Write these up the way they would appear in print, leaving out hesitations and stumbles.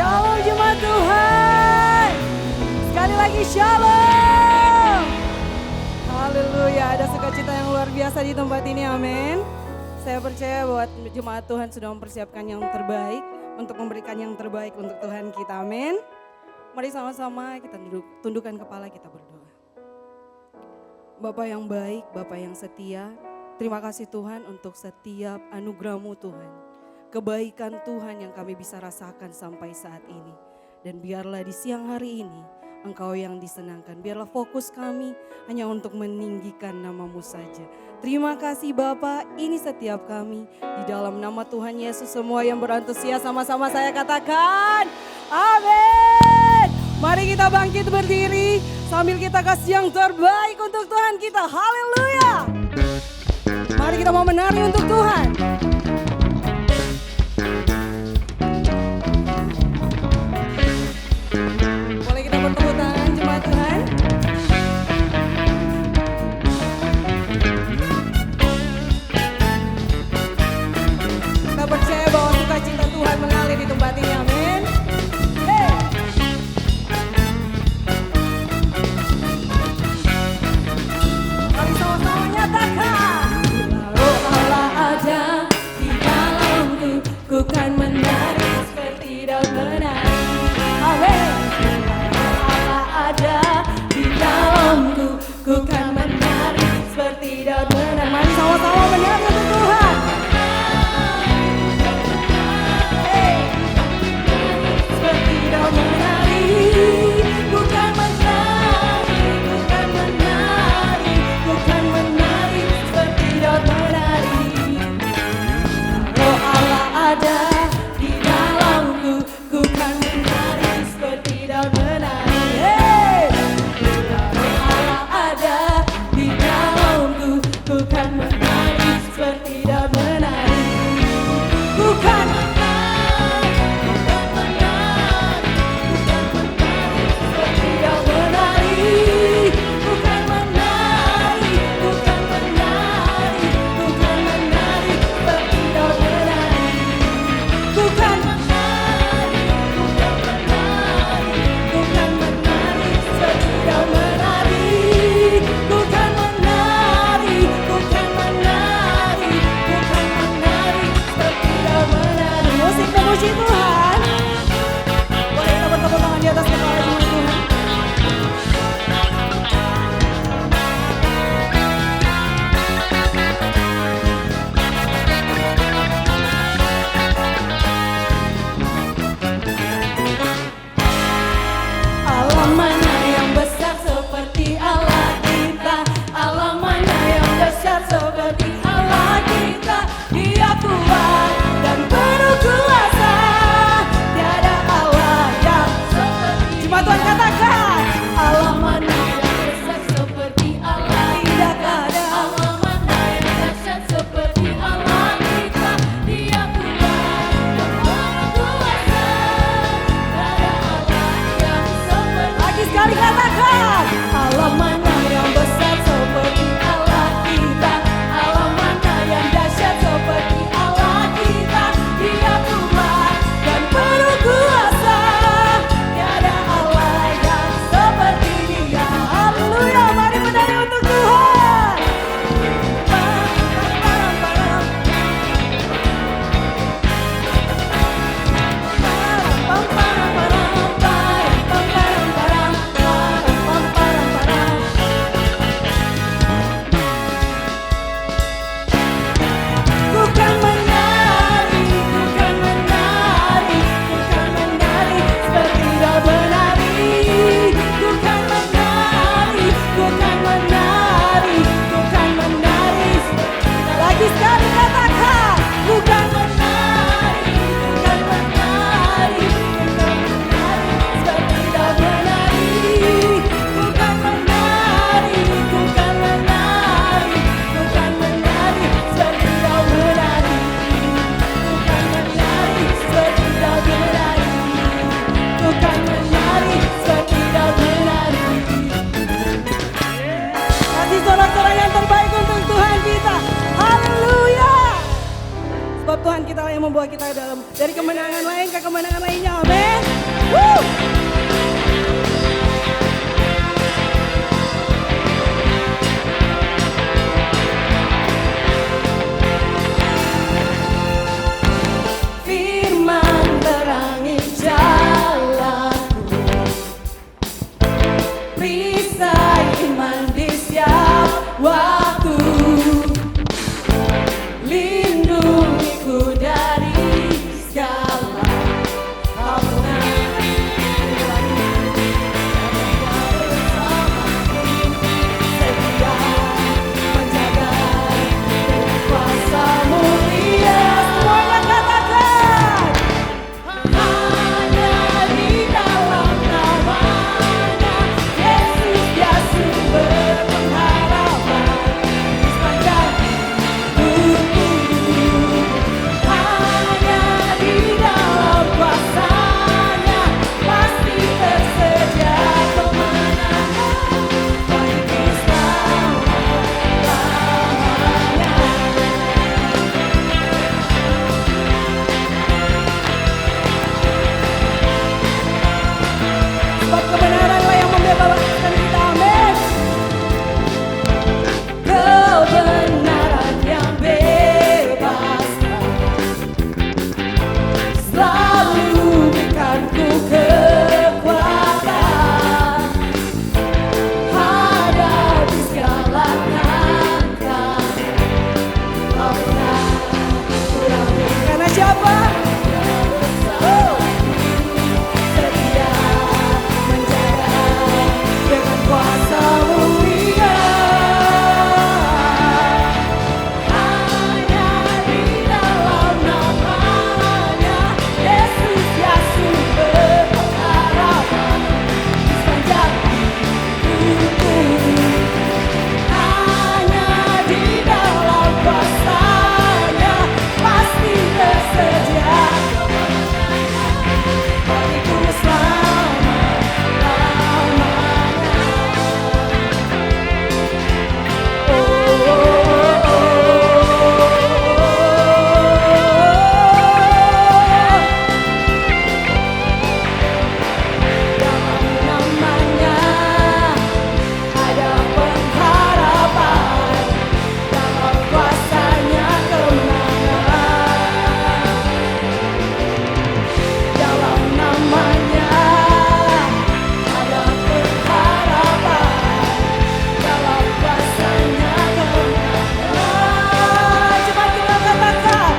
Shalom jemaat Tuhan. Sekali lagi shalom. Haleluya, ada sukacita yang luar biasa di tempat ini, amin. Saya percaya bahwa jemaat Tuhan sudah mempersiapkan yang terbaik untuk memberikan yang terbaik untuk Tuhan kita, amin. Mari sama-sama kita tundukkan kepala, kita berdoa. Bapa yang baik, Bapa yang setia, terima kasih Tuhan untuk setiap anugerah-Mu Tuhan. Kebaikan Tuhan yang kami bisa rasakan sampai saat ini. Dan biarlah di siang hari ini Engkau yang disenangkan. Biarlah fokus kami hanya untuk meninggikan nama-Mu saja. Terima kasih Bapa, ini setiap kami. Di dalam nama Tuhan Yesus semua yang berantusias sama-sama saya katakan amin. Mari kita bangkit berdiri sambil kita kasih yang terbaik untuk Tuhan kita. Haleluya. Mari kita mau menari untuk Tuhan. Boleh kita bertepuk tangan jemaat Tuhan. Kita percaya bahwa sukacita Tuhan mengalir di tempat ini, amin. Mari sama-sama nyatakan. Roh Allah ada di dalamku, ku kan menari seperti daun menari. Amin. Roh Allah ada di dalamku, ku kan menari seperti daun menari. Mari sama-sama menari untuk Tuhan. Seperti daun menari, ku kan menari, ku kan menari, ku kan menari seperti daun menari. Roh Allah ada di dalamku, ku kan menari seperti daun menari. Roh Allah ada di dalamku, ku kan menari seperti daun menari. Ku kan puji Tuhan. Boleh kita bertepuk tangan di atas kepala jemaat Tuhan. Allah mana yang besar seperti Allah kita. Allah mana yang besar seperti Allah kita. Dia kuat dan penuh kuasa. Tiada Allah yang seperti Jemaat Tuhan katakan, Allah mana yang besar seperti Allah. Tidak ada Allah mana yang besar seperti Allah kita. Dia kuat dan penuh kuasa. Tiada Allah yang seperti. Lagi sekali katakan, Allah mana yang besar seperti Allah kita. Allah mana yang dahsyat seperti Allah kita. Dia kuat dan penuh kuasa. Tiada Allah yang seperti Dia. Haleluya, mari menari untuk Tuhan. Bukan menari, bukan menari, bukan menari seperti daun menari. Bukan menari, bukan menari, bukan menari. Lagi sekali katakan, bukan menari, bukan menari, bukan menari seperti daun menari. Bukan menari, bukan menari, bukan menari seperti daun menari. Bukan menari seperti daun menari. Bukan menari seperti daun menari. Kasih sorak-sorai yang terbaik untuk Tuhan kita. Haleluya. Sebab Tuhan kita yang membawa kita Dari kemenangan lain ke kemenangan lainnya, amin. Woo! Firman terangi jalanku, perisai iman di setiap waktu, lindungiku dari segala kemenangan. Setia menjaga dengan kuasa mulia. Semuanya katakan, hanya di dalam namanya Yesus dia sumber pengharapan di sepanjang hidupku. Hanya di dalam kuasanya pasti tersedia kemenangan bagiku selama-lamanya. Sebab kebenaranlah yang membebaskan kita, amin. Kebenaran yang bebaskan selalu berikanku kekuatan hadapi segala tantangan. Kau pernah kurangi karena siapa? Setia menjaga dengan kuasa mulia. Hanya di dalam namanya Yesus ya sumber pengharapan di sepanjang hidupku. Hanya di dalam kuasanya pasti tersedia kemenangan bagiku selama-lamanya. Oh, dalam namanya ada pengharapan, dalam kuasanya kemenangan. Dalam namanya ada pengharapan, dalam kuasanya kemenangan. Coba kita katakan,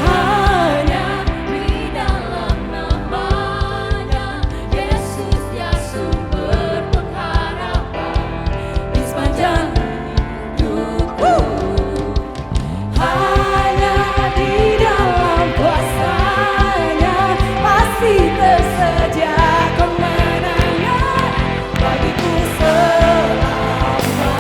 hanya di dalam namanya Yesus ya sumber pengharapan di sepanjang hidupku. Hanya di dalam kuasanya pasti tersedia kemenangan bagiku selamanya.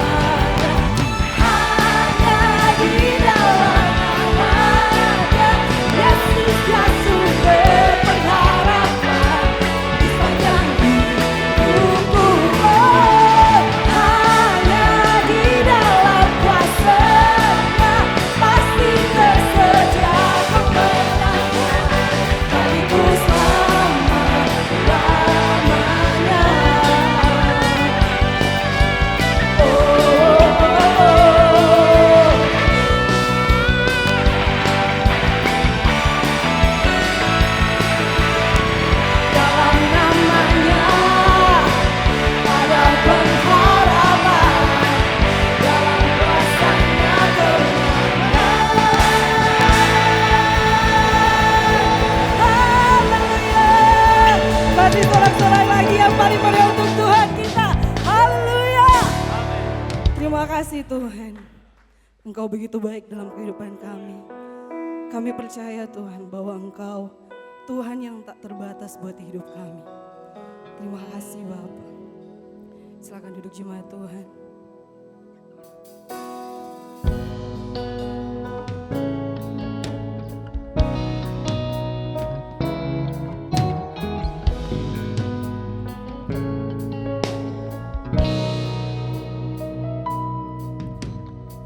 Hanya di dalam namanya Yesus ya sumber pengharapan di sepanjang hidupku. Oh, hanya di dalam kuasanya pasti tersedia kemenangan bagiku selama-lamanya. Oh, dalam namanya ada pengharapan, dalam kuasanya kemenangan. Haleluya. Kasih sorak-sorai lagi yang paling meriah untuk Tuhan kita. Haleluya. Terima kasih Tuhan. Engkau begitu baik dalam kehidupan kami. Kami percaya Tuhan bahwa Engkau Tuhan yang tak terbatas buat hidup kami. Terima kasih Bapa. Silakan duduk jemaat Tuhan.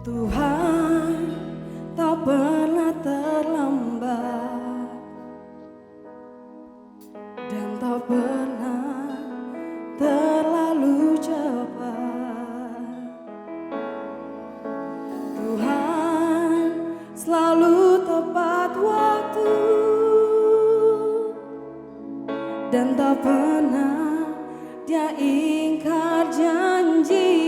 Tuhan tak pernah terlambat dan tak pernah Dia ingkar janji.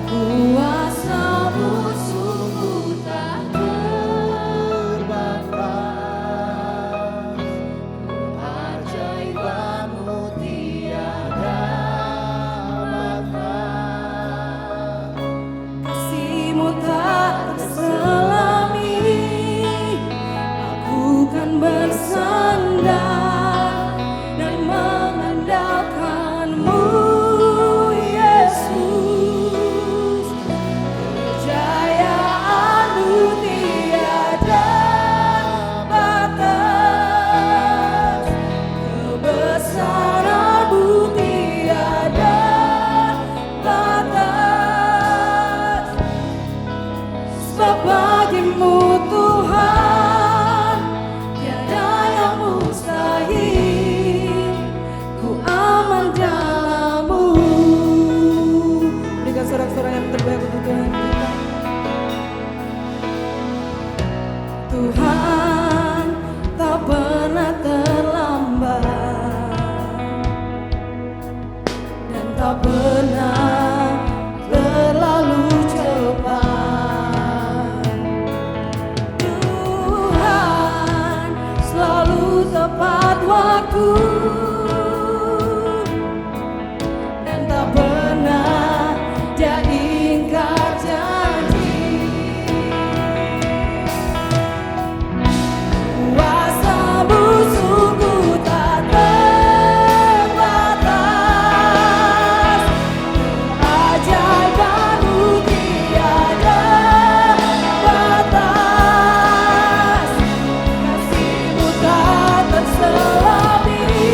Kuasa-Mu sungguh tak terbatas, keajaiban-Mu tiada batas, kasih-Mu tak terselami. Aku kan bersandar dan mengandalkan-Mu, Yesus. Kejayaan-Mu tiada batas, kebesaran-Mu tiada batas. Sebab bagi-Mu Tuhan tiada yang mustahil, ku aman dalam-Mu. Berikan sorak-sorai yang terbaik untuk Tuhan kita. Tuhan tak pernah terlambat dan tak pernah terlalu cepat. Tuhan selalu tepat waktu dan tak pernah Dia ingkar janji. Kuasa-Mu sungguh tak terbatas, keajaiban-Mu tiada batas, kasih-Mu tak terselami.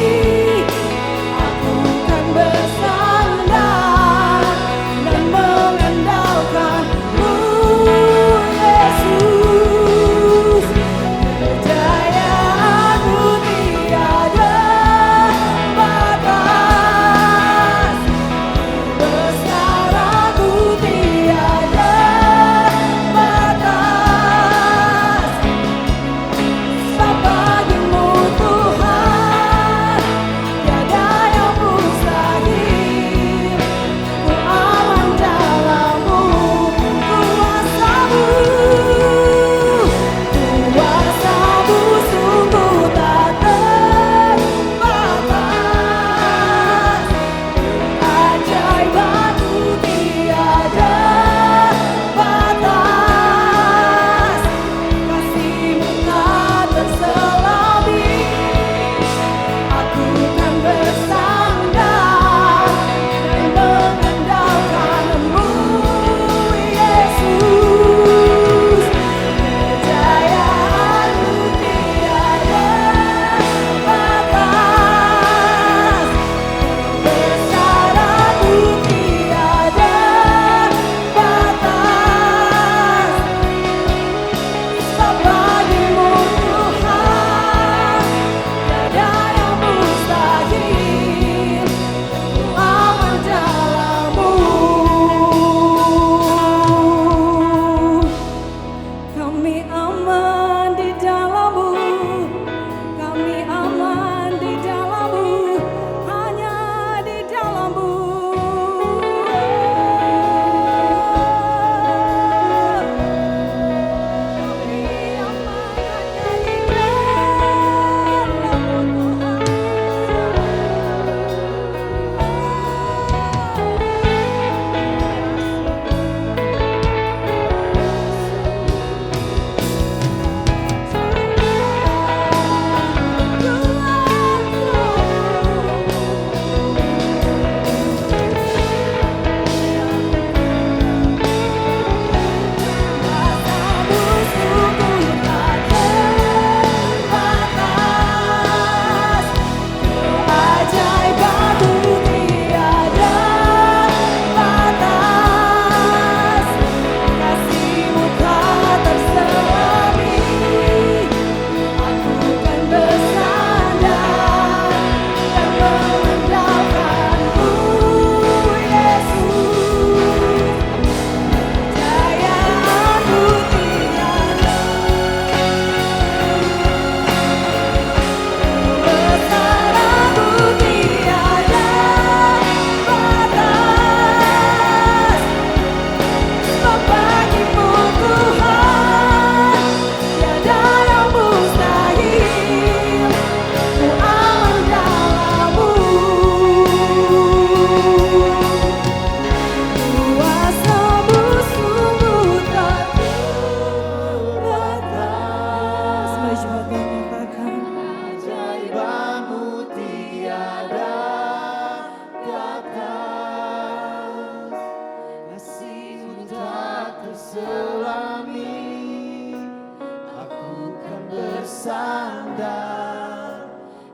bersandar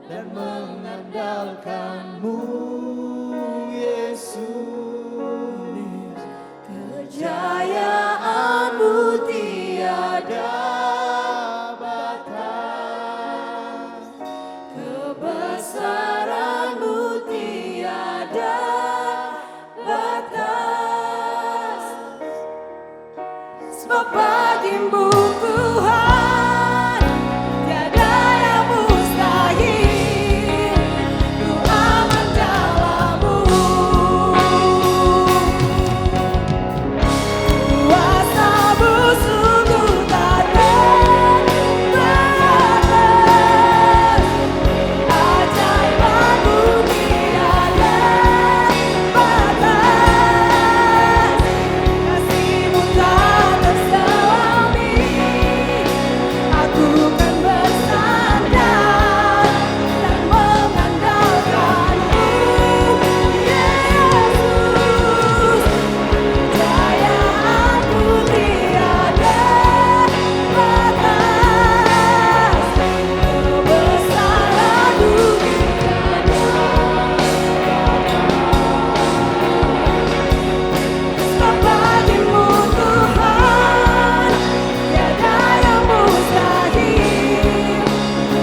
dan mengandalkan-Mu, Yesus. Kejayaan-Mu tiada batas, kebesaran-Mu tiada batas. Sebab bagi-Mu Tuhan tiada yang mustahil, Ku aman dalam-Mu. Kuasa-Mu sungguh tak terbatas, ajaiban-Mu tiada batas. Kasih-Mu tak terselami, aku kan bersandar dan mengandalkan-Mu, Yesus. Kejayaan-Mu tiada batas, kebesaran-Mu tiada batas. Sebab bagi-Mu Tuhan tiada yang mustahil,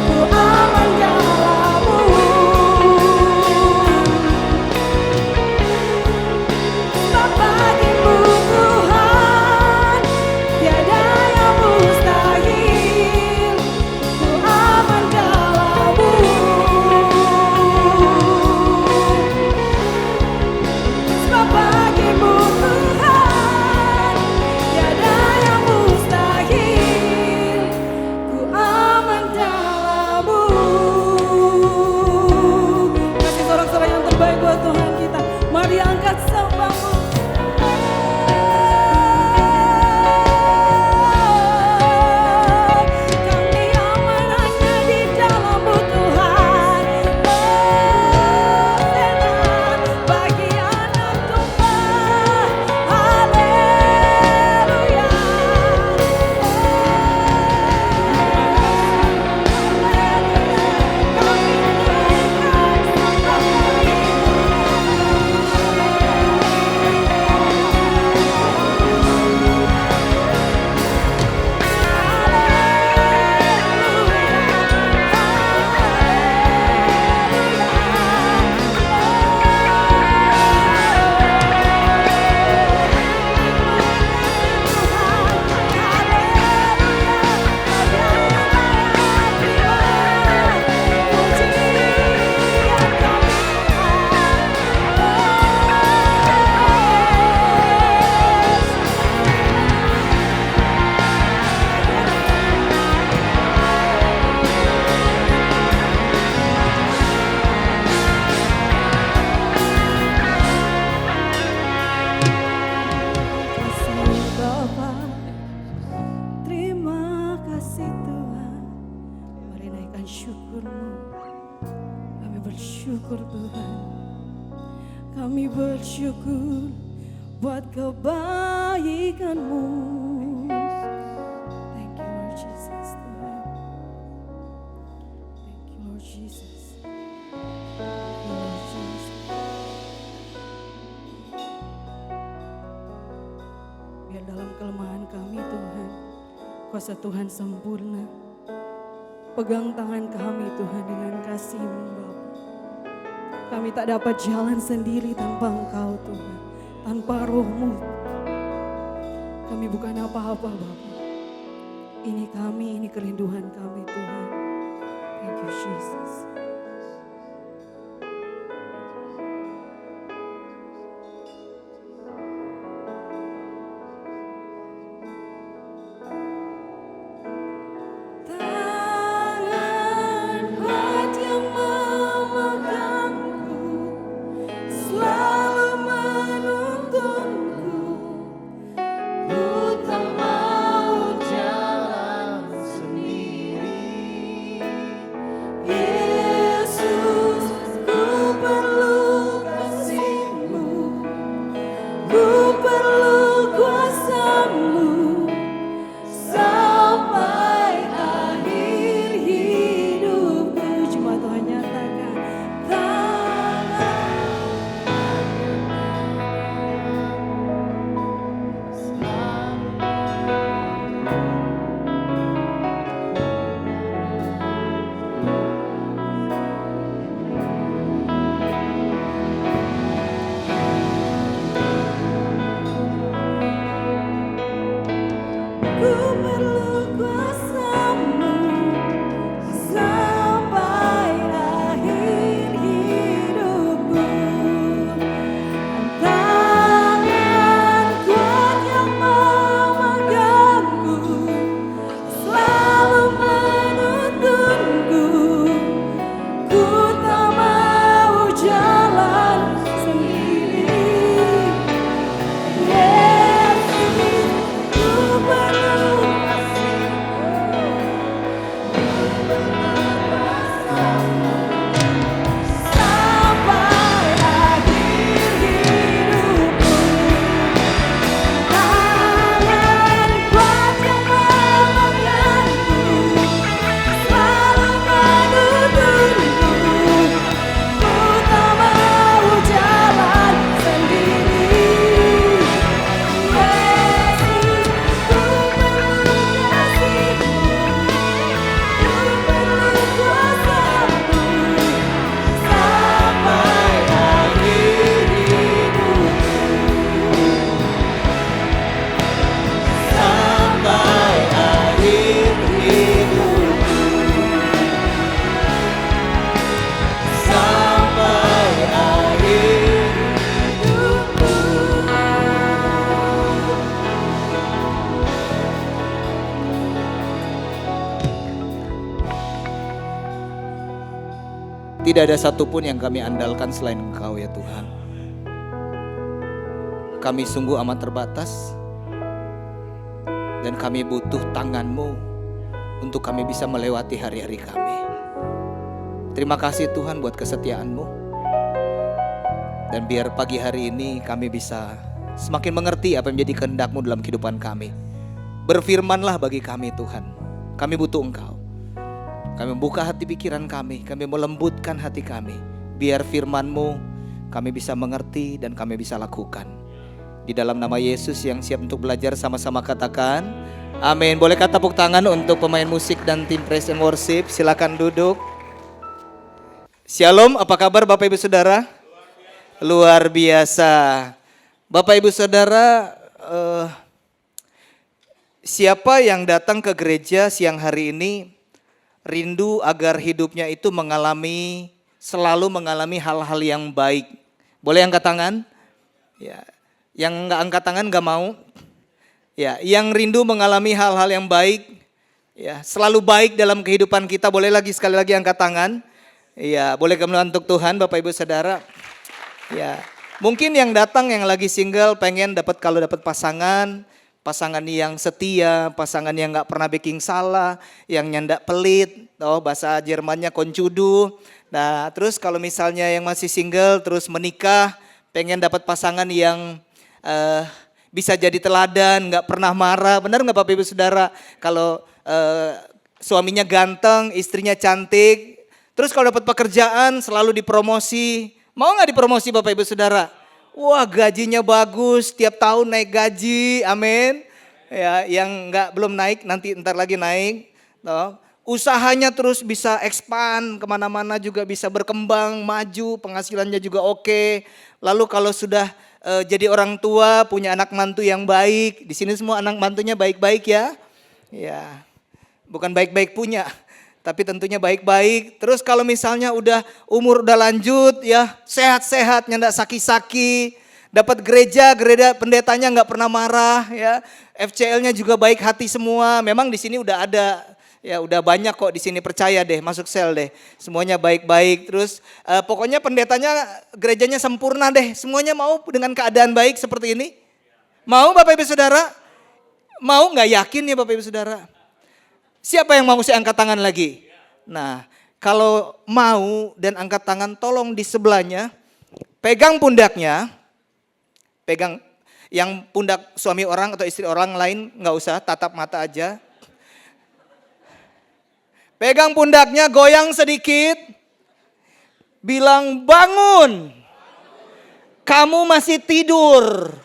Ku aman dalam-Mu. Sebab bagi-Mu Tuhan tiada yang mustahil, Ku aman dalam-Mu. Sebab bagi-Mu Tuhan tiada yang mustahil, Ku aman dalam-Mu. Kasih sorak-sorak yang terbaik buat Tuhan kita. Mari angkat sembah-Mu. Kami aman hanya di dalam-Mu Tuhan. Senang bagi anak domba. Haleluya. Kami naikkan kasih Bapa. Terima kasih Tuhan. Mari naikkan syukur-Mu. Kami bersyukur Tuhan. Kami bersyukur buat kebaikan-Mu. Thank you Lord Jesus Tuhan. Thank you Lord Jesus. Thank you Lord Jesus. Biar dalam kelemahan kami Tuhan, kuasa Tuhan sempurna. Pegang tangan kami Tuhan dengan kasih-Mu Bapa. Kami tak dapat jalan sendiri tanpa Engkau Tuhan, tanpa Roh-Mu. Kami bukan apa-apa Bapa. Ini kami, ini kerinduan kami Tuhan. Thank you Jesus. Tangan kuat yang memegangku, selalu menuntunku. Ku tak mau jalan sendiri. Tidak ada satupun yang kami andalkan selain Engkau ya Tuhan. Kami sungguh amat terbatas. Dan kami butuh tangan-Mu untuk kami bisa melewati hari-hari kami. Terima kasih Tuhan buat kesetiaan-Mu. Dan biar pagi hari ini kami bisa semakin mengerti apa yang menjadi kehendak-Mu dalam kehidupan kami. Berfirmanlah bagi kami Tuhan. Kami butuh Engkau. Kami membuka hati pikiran kami melembutkan hati kami. Biar firman-Mu kami bisa mengerti dan kami bisa lakukan. Di dalam nama Yesus yang siap untuk belajar, sama-sama katakan amin. Bolehkah tepuk tangan untuk pemain musik dan tim praise and worship? Silakan duduk. Shalom, apa kabar Bapak Ibu Saudara? Luar biasa. Bapak Ibu Saudara, siapa yang datang ke gereja siang hari ini rindu agar hidupnya itu selalu mengalami hal-hal yang baik? Boleh angkat tangan? Ya, yang nggak angkat tangan nggak mau. Ya, yang rindu mengalami hal-hal yang baik, ya, selalu baik dalam kehidupan kita. Boleh sekali lagi angkat tangan? Ya, boleh kemuliaan untuk Tuhan, Bapak Ibu Saudara. Ya, mungkin yang datang yang lagi single pengen kalau dapat pasangan yang setia, pasangan yang nggak pernah bikin salah, yang nyandak pelit, bahasa Jermannya koncudu. Nah, terus kalau misalnya yang masih single terus menikah, pengen dapat pasangan yang bisa jadi teladan, nggak pernah marah. Benar nggak Bapak Ibu Saudara? Kalau suaminya ganteng, istrinya cantik, terus kalau dapat pekerjaan selalu dipromosi. Mau nggak dipromosi Bapak Ibu Saudara? Wah, gajinya bagus, tiap tahun naik gaji, amin. Ya, yang belum naik nanti ntar lagi naik. Usahanya terus bisa expand kemana-mana, juga bisa berkembang, maju, penghasilannya juga oke. Lalu kalau sudah jadi orang tua, punya anak mantu yang baik. Di sini semua anak mantunya baik-baik ya. Ya, bukan baik-baik punya, tapi tentunya baik-baik. Terus kalau misalnya umur udah lanjut ya, sehat-sehat, nggak sakit-sakit, dapat gereja pendetanya nggak pernah marah ya, FCL-nya juga baik hati semua. Memang di sini udah ada ya, udah banyak kok di sini, percaya deh, masuk sel deh, semuanya baik-baik. Terus pokoknya pendetanya, gerejanya sempurna deh, semuanya mau dengan keadaan baik seperti ini. Mau Bapak Ibu Saudara? Mau nggak? Yakin ya Bapak Ibu Saudara? Siapa yang mau, saya angkat tangan lagi. Nah, kalau mau dan angkat tangan, tolong di sebelahnya pegang pundaknya. Pegang yang pundak suami orang atau istri orang lain, nggak usah, tatap mata aja. Pegang pundaknya, goyang sedikit. Bilang, bangun. Kamu masih tidur.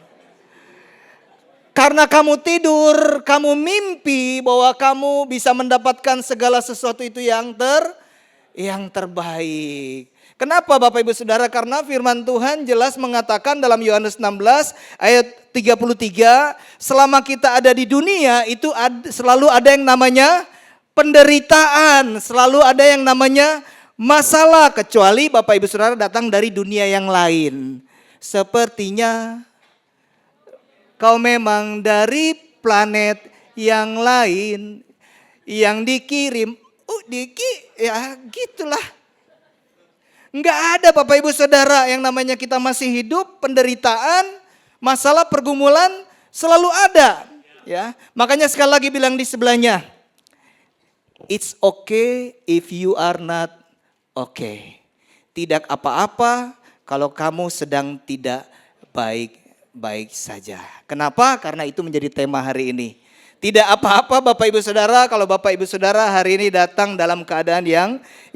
Karena kamu tidur, kamu mimpi bahwa kamu bisa mendapatkan segala sesuatu itu yang terbaik. Kenapa Bapak Ibu Saudara? Karena firman Tuhan jelas mengatakan dalam Yohanes 16 ayat 33, selama kita ada di dunia itu selalu ada yang namanya penderitaan, selalu ada yang namanya masalah, kecuali Bapak Ibu Saudara datang dari dunia yang lain. Sepertinya kau memang dari planet yang lain yang dikirim. Ya gitulah. Enggak ada Bapak Ibu Saudara yang namanya kita masih hidup, penderitaan, masalah, pergumulan selalu ada. Ya, makanya sekali lagi bilang di sebelahnya, it's okay if you are not okay. Tidak apa-apa kalau kamu sedang tidak baik-baik saja. Kenapa? Karena itu menjadi tema hari ini. Tidak apa-apa Bapak Ibu Saudara kalau Bapak Ibu Saudara hari ini datang dalam keadaan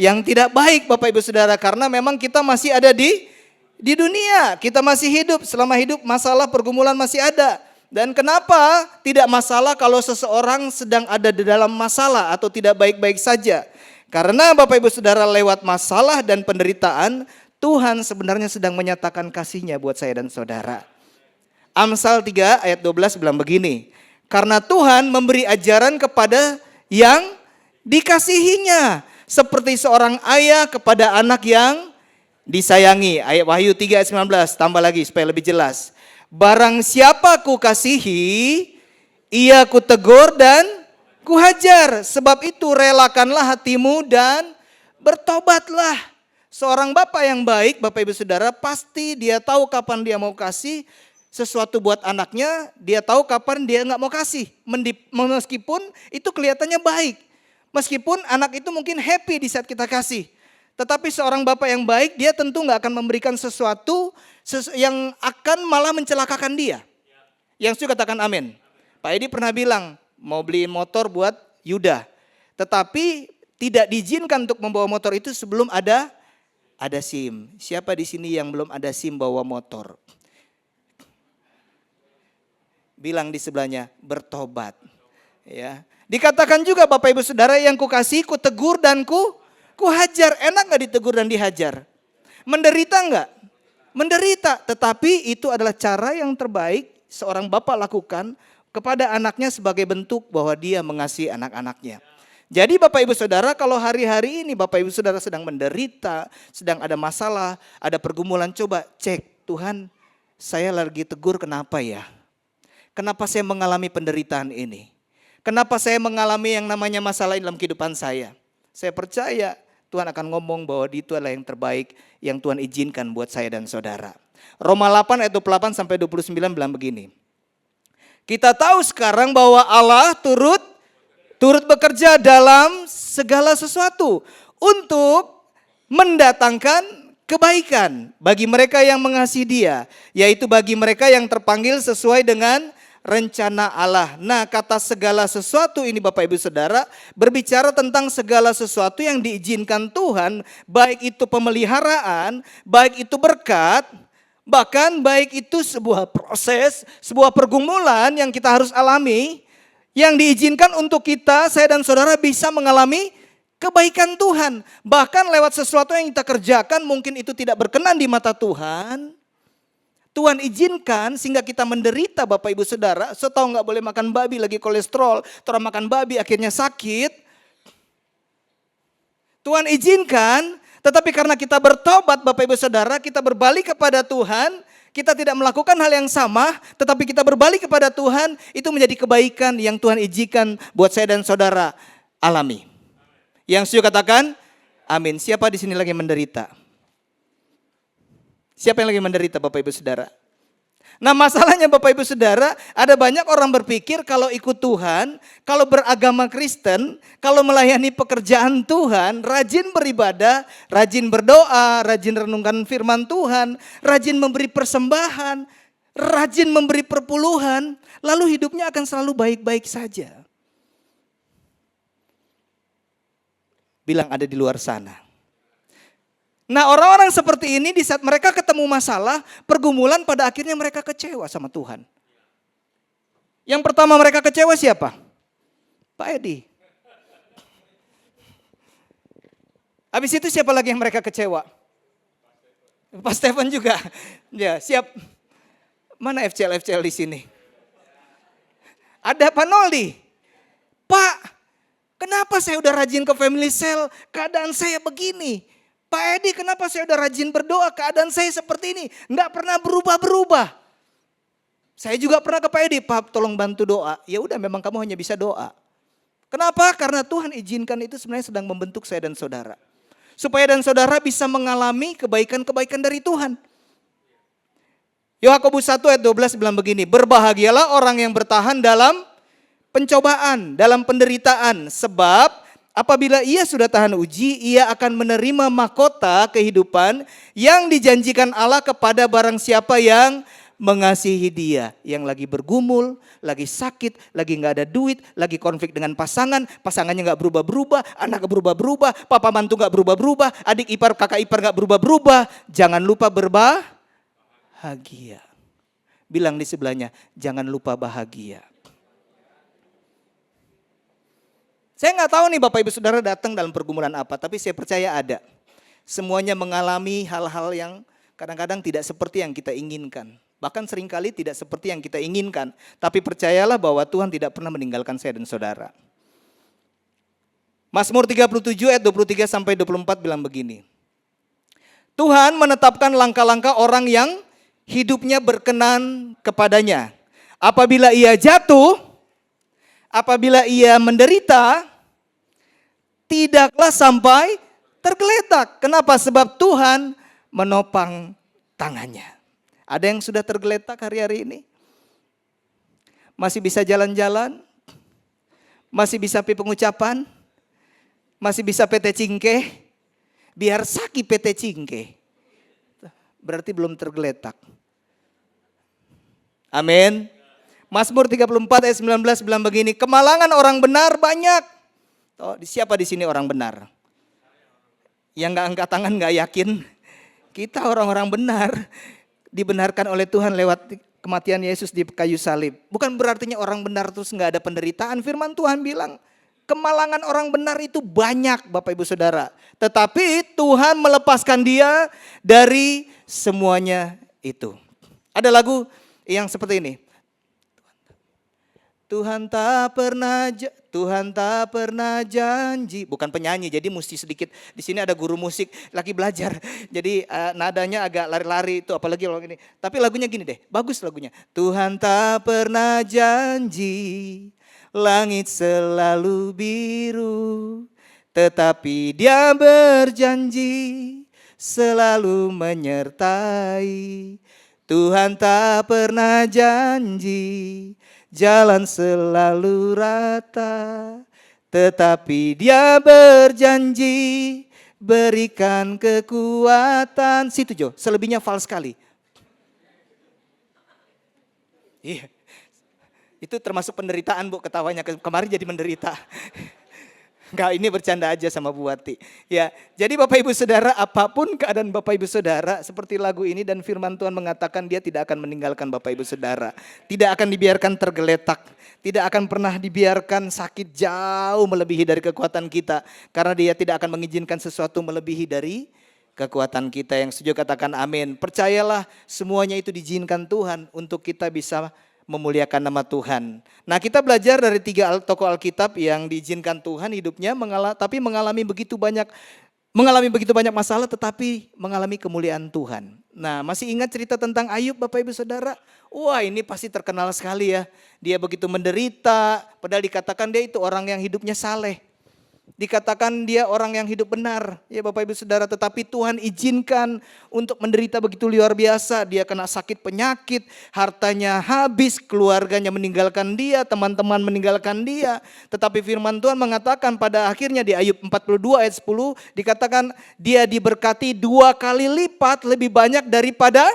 yang tidak baik Bapak Ibu Saudara. Karena memang kita masih ada di dunia. Kita masih hidup, selama hidup masalah, pergumulan masih ada. Dan kenapa tidak masalah kalau seseorang sedang ada di dalam masalah atau tidak baik-baik saja? Karena Bapak Ibu Saudara lewat masalah dan penderitaan, Tuhan sebenarnya sedang menyatakan kasih-Nya buat saya dan saudara. Amsal 3 ayat 12 bilang begini, karena Tuhan memberi ajaran kepada yang dikasihinya, seperti seorang ayah kepada anak yang disayangi. Ayat Wahyu 3 ayat 19, tambah lagi supaya lebih jelas. Barang siapa ku kasihi, ia ku tegur dan ku hajar. Sebab itu relakanlah hatimu dan bertobatlah. Seorang bapak yang baik, Bapak Ibu Saudara, pasti dia tahu kapan dia mau kasih sesuatu buat anaknya, dia tahu kapan dia nggak mau kasih. Meskipun itu kelihatannya baik. Meskipun anak itu mungkin happy di saat kita kasih. Tetapi seorang bapak yang baik, dia tentu nggak akan memberikan sesuatu yang akan malah mencelakakan dia. Yang setuju katakan amin. Pak Edi pernah bilang, mau beliin motor buat Yuda. Tetapi tidak diizinkan untuk membawa motor itu sebelum ada SIM. Siapa di sini yang belum ada SIM bawa motor? Bilang di sebelahnya, bertobat. Ya. Dikatakan juga Bapak Ibu Saudara, yang kukasih, ku tegur dan ku hajar. Enak gak ditegur dan dihajar? Menderita gak? Menderita. Tetapi itu adalah cara yang terbaik seorang bapak lakukan kepada anaknya sebagai bentuk bahwa dia mengasihi anak-anaknya. Jadi Bapak Ibu Saudara, kalau hari-hari ini Bapak Ibu Saudara sedang menderita, sedang ada masalah, ada pergumulan, coba cek, Tuhan, saya lagi tegur kenapa ya? Kenapa saya mengalami penderitaan ini? Kenapa saya mengalami yang namanya masalah dalam kehidupan saya? Saya percaya Tuhan akan ngomong bahwa itu adalah yang terbaik yang Tuhan izinkan buat saya dan saudara. Roma 8 ayat 28 sampai 29 bilang begini. Kita tahu sekarang bahwa Allah turut bekerja dalam segala sesuatu untuk mendatangkan kebaikan bagi mereka yang mengasihi Dia, yaitu bagi mereka yang terpanggil sesuai dengan rencana Allah. Nah, kata segala sesuatu ini Bapak Ibu Saudara berbicara tentang segala sesuatu yang diizinkan Tuhan, baik itu pemeliharaan, baik itu berkat, bahkan baik itu sebuah proses, sebuah pergumulan yang kita harus alami, yang diizinkan untuk kita, saya dan saudara bisa mengalami kebaikan Tuhan. Bahkan lewat sesuatu yang kita kerjakan mungkin itu tidak berkenan di mata Tuhan. Tuhan izinkan sehingga kita menderita Bapak Ibu Saudara. So tahu gak boleh makan babi lagi kolesterol. Orang makan babi akhirnya sakit. Tuhan izinkan, tetapi karena kita bertobat Bapak Ibu Saudara, kita berbalik kepada Tuhan. Kita tidak melakukan hal yang sama, tetapi kita berbalik kepada Tuhan, itu menjadi kebaikan yang Tuhan izinkan buat saya dan saudara alami. Yang setuju katakan, amin. Siapa di sini lagi menderita? Siapa yang lagi menderita Bapak Ibu Saudara? Nah, masalahnya Bapak Ibu Saudara, ada banyak orang berpikir kalau ikut Tuhan, kalau beragama Kristen, kalau melayani pekerjaan Tuhan, rajin beribadah, rajin berdoa, rajin renungkan firman Tuhan, rajin memberi persembahan, rajin memberi perpuluhan, lalu hidupnya akan selalu baik-baik saja. Bilang ada di luar sana. Nah, orang-orang seperti ini di saat mereka ketemu masalah, pergumulan, pada akhirnya mereka kecewa sama Tuhan. Yang pertama mereka kecewa siapa? Pak Edi. Habis itu siapa lagi yang mereka kecewa? Pak Stephen juga. Ya, siap. Mana FCL di sini? Ada Pak Noldi. Pak, kenapa saya udah rajin ke family cell, keadaan saya begini? Pak Edi, kenapa saya udah rajin berdoa, keadaan saya seperti ini, nggak pernah berubah-berubah. Saya juga pernah ke Pak Edi, Pak tolong bantu doa. Ya udah, memang kamu hanya bisa doa. Kenapa? Karena Tuhan izinkan itu sebenarnya sedang membentuk saya dan saudara. Supaya dan saudara bisa mengalami kebaikan-kebaikan dari Tuhan. Yakobus 1 ayat 12 bilang begini, berbahagialah orang yang bertahan dalam pencobaan, dalam penderitaan, sebab apabila ia sudah tahan uji, ia akan menerima mahkota kehidupan yang dijanjikan Allah kepada barang siapa yang mengasihi Dia. Yang lagi bergumul, lagi sakit, lagi gak ada duit, lagi konflik dengan pasangannya gak berubah-berubah, anak gak berubah-berubah, papa mantu gak berubah-berubah, adik ipar, kakak ipar gak berubah-berubah. Jangan lupa berbahagia. Bilang di sebelahnya, jangan lupa bahagia. Saya nggak tahu nih Bapak Ibu Saudara datang dalam pergumulan apa, tapi saya percaya ada. Semuanya mengalami hal-hal yang kadang-kadang tidak seperti yang kita inginkan. Bahkan seringkali tidak seperti yang kita inginkan. Tapi percayalah bahwa Tuhan tidak pernah meninggalkan saya dan saudara. Mazmur 37 ayat 23 sampai 24 bilang begini. Tuhan menetapkan langkah-langkah orang yang hidupnya berkenan kepadanya. Apabila ia jatuh, apabila ia menderita, tidaklah sampai tergeletak. Kenapa? Sebab Tuhan menopang tangannya. Ada yang sudah tergeletak hari-hari ini? Masih bisa jalan-jalan? Masih bisa pengucapan? Masih bisa PT Cingke? Biar saki PT Cingke. Berarti belum tergeletak. Amin. Mazmur 34 ayat 19 bilang begini, kemalangan orang benar banyak. Oh, siapa di sini orang benar? Yang gak angkat tangan gak yakin. Kita orang-orang benar. Dibenarkan oleh Tuhan lewat kematian Yesus di kayu salib. Bukan berartinya orang benar terus gak ada penderitaan. Firman Tuhan bilang, kemalangan orang benar itu banyak Bapak Ibu Saudara. Tetapi Tuhan melepaskan dia dari semuanya itu. Ada lagu yang seperti ini. Tuhan tak pernah janji. Bukan penyanyi, jadi mesti sedikit. Di sini ada guru musik lagi belajar. Jadi nadanya agak lari-lari itu, apalagi kalau ini. Tapi lagunya gini deh, bagus lagunya. Tuhan tak pernah janji, langit selalu biru, tetapi Dia berjanji selalu menyertai. Tuhan tak pernah janji, jalan selalu rata, tetapi Dia berjanji berikan kekuatan. Situ Jo, selebihnya fals sekali. Iya, itu termasuk penderitaan Bu, ketawanya kemarin jadi menderita. Enggak, ini bercanda aja sama Bu Wati. Ya, jadi Bapak Ibu Saudara, apapun keadaan Bapak Ibu Saudara, seperti lagu ini dan firman Tuhan mengatakan Dia tidak akan meninggalkan Bapak Ibu Saudara. Tidak akan dibiarkan tergeletak. Tidak akan pernah dibiarkan sakit jauh melebihi dari kekuatan kita. Karena Dia tidak akan mengizinkan sesuatu melebihi dari kekuatan kita. Yang setuju katakan amin. Percayalah semuanya itu diizinkan Tuhan untuk kita bisa memuliakan nama Tuhan. Nah, kita belajar dari 3 tokoh Alkitab yang diizinkan Tuhan hidupnya tapi mengalami begitu banyak masalah tetapi mengalami kemuliaan Tuhan. Nah, masih ingat cerita tentang Ayub Bapak Ibu Saudara? Wah, ini pasti terkenal sekali ya. Dia begitu menderita, padahal dikatakan dia itu orang yang hidupnya saleh. Dikatakan dia orang yang hidup benar, ya Bapak Ibu Saudara, tetapi Tuhan izinkan untuk menderita begitu luar biasa. Dia kena sakit penyakit, hartanya habis, keluarganya meninggalkan dia, teman-teman meninggalkan dia. Tetapi firman Tuhan mengatakan pada akhirnya di Ayub 42 ayat 10 dikatakan dia diberkati 2 kali lipat lebih banyak daripada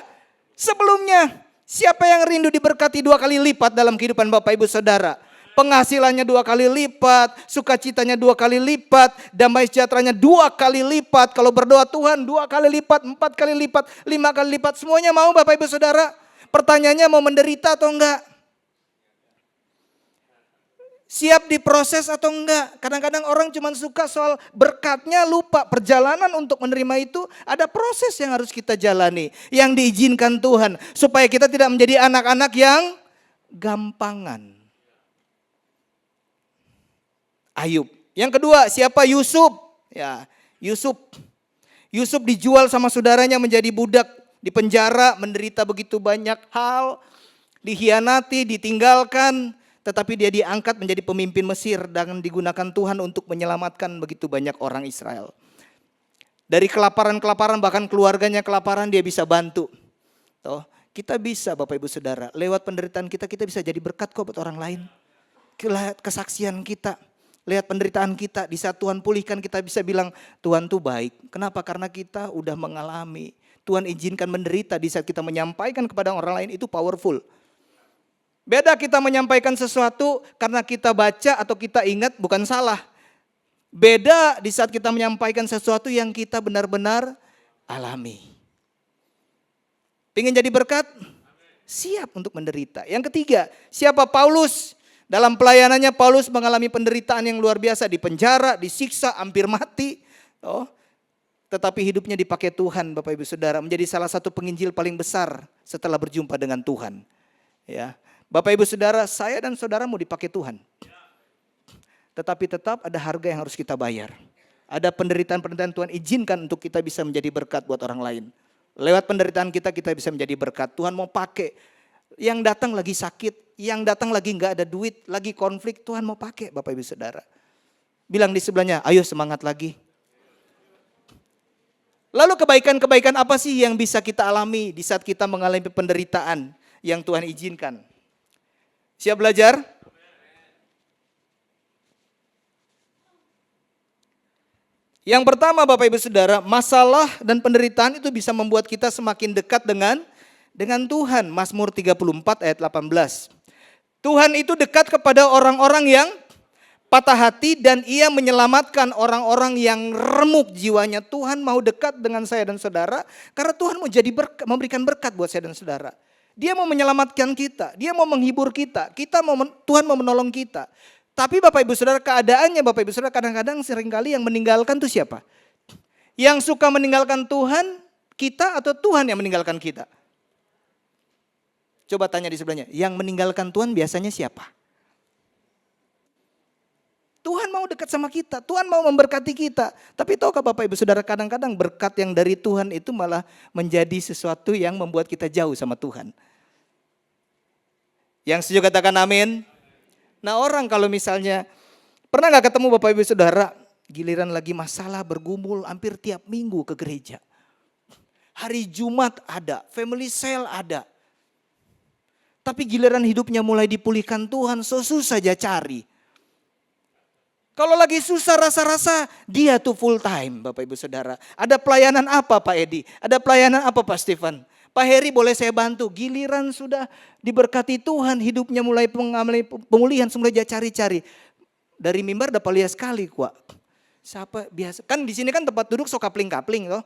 sebelumnya. Siapa yang rindu diberkati 2 kali lipat dalam kehidupan Bapak Ibu Saudara? Penghasilannya 2 kali lipat, sukacitanya 2 kali lipat, damai sejahteranya 2 kali lipat. Kalau berdoa Tuhan 2 kali lipat, 4 kali lipat, 5 kali lipat. Semuanya mau Bapak Ibu Saudara. Pertanyaannya mau menderita atau enggak? Siap diproses atau enggak? Kadang-kadang orang cuma suka soal berkatnya, lupa perjalanan untuk menerima itu. Ada proses yang harus kita jalani, yang diizinkan Tuhan. Supaya kita tidak menjadi anak-anak yang gampangan. Ayub. Yang kedua, siapa? Yusuf. Ya, Yusuf. Yusuf dijual sama saudaranya menjadi budak, di penjara, menderita begitu banyak hal, dikhianati, ditinggalkan, tetapi dia diangkat menjadi pemimpin Mesir dan digunakan Tuhan untuk menyelamatkan begitu banyak orang Israel. Dari kelaparan-kelaparan, bahkan keluarganya kelaparan, dia bisa bantu. Toh, kita bisa Bapak Ibu Saudara, lewat penderitaan kita bisa jadi berkat kok buat orang lain. Kesaksian kita. Lihat penderitaan kita, di saat Tuhan pulihkan kita bisa bilang Tuhan tuh baik. Kenapa? Karena kita udah mengalami. Tuhan izinkan menderita di saat kita menyampaikan kepada orang lain itu powerful. Beda kita menyampaikan sesuatu karena kita baca atau kita ingat bukan salah. Beda di saat kita menyampaikan sesuatu yang kita benar-benar alami. Pengen jadi berkat? Siap untuk menderita. Yang ketiga, siapa? Paulus. Dalam pelayanannya Paulus mengalami penderitaan yang luar biasa, di penjara, disiksa, hampir mati. Tetapi hidupnya dipakai Tuhan Bapak Ibu Saudara, menjadi salah satu penginjil paling besar setelah berjumpa dengan Tuhan. Ya, Bapak Ibu Saudara, saya dan saudara mau dipakai Tuhan. Tetapi tetap ada harga yang harus kita bayar. Ada penderitaan-penderitaan Tuhan izinkan untuk kita bisa menjadi berkat buat orang lain. Lewat penderitaan kita bisa menjadi berkat. Tuhan mau pakai. Yang datang lagi sakit, yang datang lagi gak ada duit, lagi konflik, Tuhan mau pakai Bapak Ibu Saudara. Bilang di sebelahnya, ayo semangat lagi. Lalu kebaikan-kebaikan apa sih yang bisa kita alami di saat kita mengalami penderitaan yang Tuhan izinkan? Siap belajar? Yang pertama Bapak Ibu Saudara, masalah dan penderitaan itu bisa membuat kita semakin dekat dengan Tuhan. Mazmur 34 ayat 18. Tuhan itu dekat kepada orang-orang yang patah hati dan ia menyelamatkan orang-orang yang remuk jiwanya. Tuhan mau dekat dengan saya dan saudara karena Tuhan mau memberikan berkat buat saya dan saudara. Dia mau menyelamatkan kita, dia mau menghibur kita, Tuhan mau menolong kita. Tapi Bapak Ibu Saudara, keadaannya Bapak Ibu Saudara kadang-kadang seringkali yang meninggalkan itu siapa? Yang suka meninggalkan Tuhan kita atau Tuhan yang meninggalkan kita? Coba tanya di sebelahnya, yang meninggalkan Tuhan biasanya siapa? Tuhan mau dekat sama kita, Tuhan mau memberkati kita. Tapi tahukah Bapak Ibu Saudara, kadang-kadang berkat yang dari Tuhan itu malah menjadi sesuatu yang membuat kita jauh sama Tuhan. Yang setuju katakan amin. Nah orang kalau misalnya, pernah gak ketemu Bapak Ibu Saudara, giliran lagi masalah bergumul hampir tiap minggu ke gereja. Hari Jumat ada, family cell ada. Tapi giliran hidupnya mulai dipulihkan Tuhan, susah saja cari. Kalau lagi susah rasa-rasa dia tuh full time Bapak Ibu Saudara. Ada pelayanan apa Pak Edi? Ada pelayanan apa Pak Stefan? Pak Heri boleh saya bantu? Giliran sudah diberkati Tuhan, hidupnya mulai pemulihan, mulai dia cari-cari. Dari mimbar dapat lihat sekali kuat. Siapa biasa? Kan di sini kan tempat duduk sok kapling-kapling loh.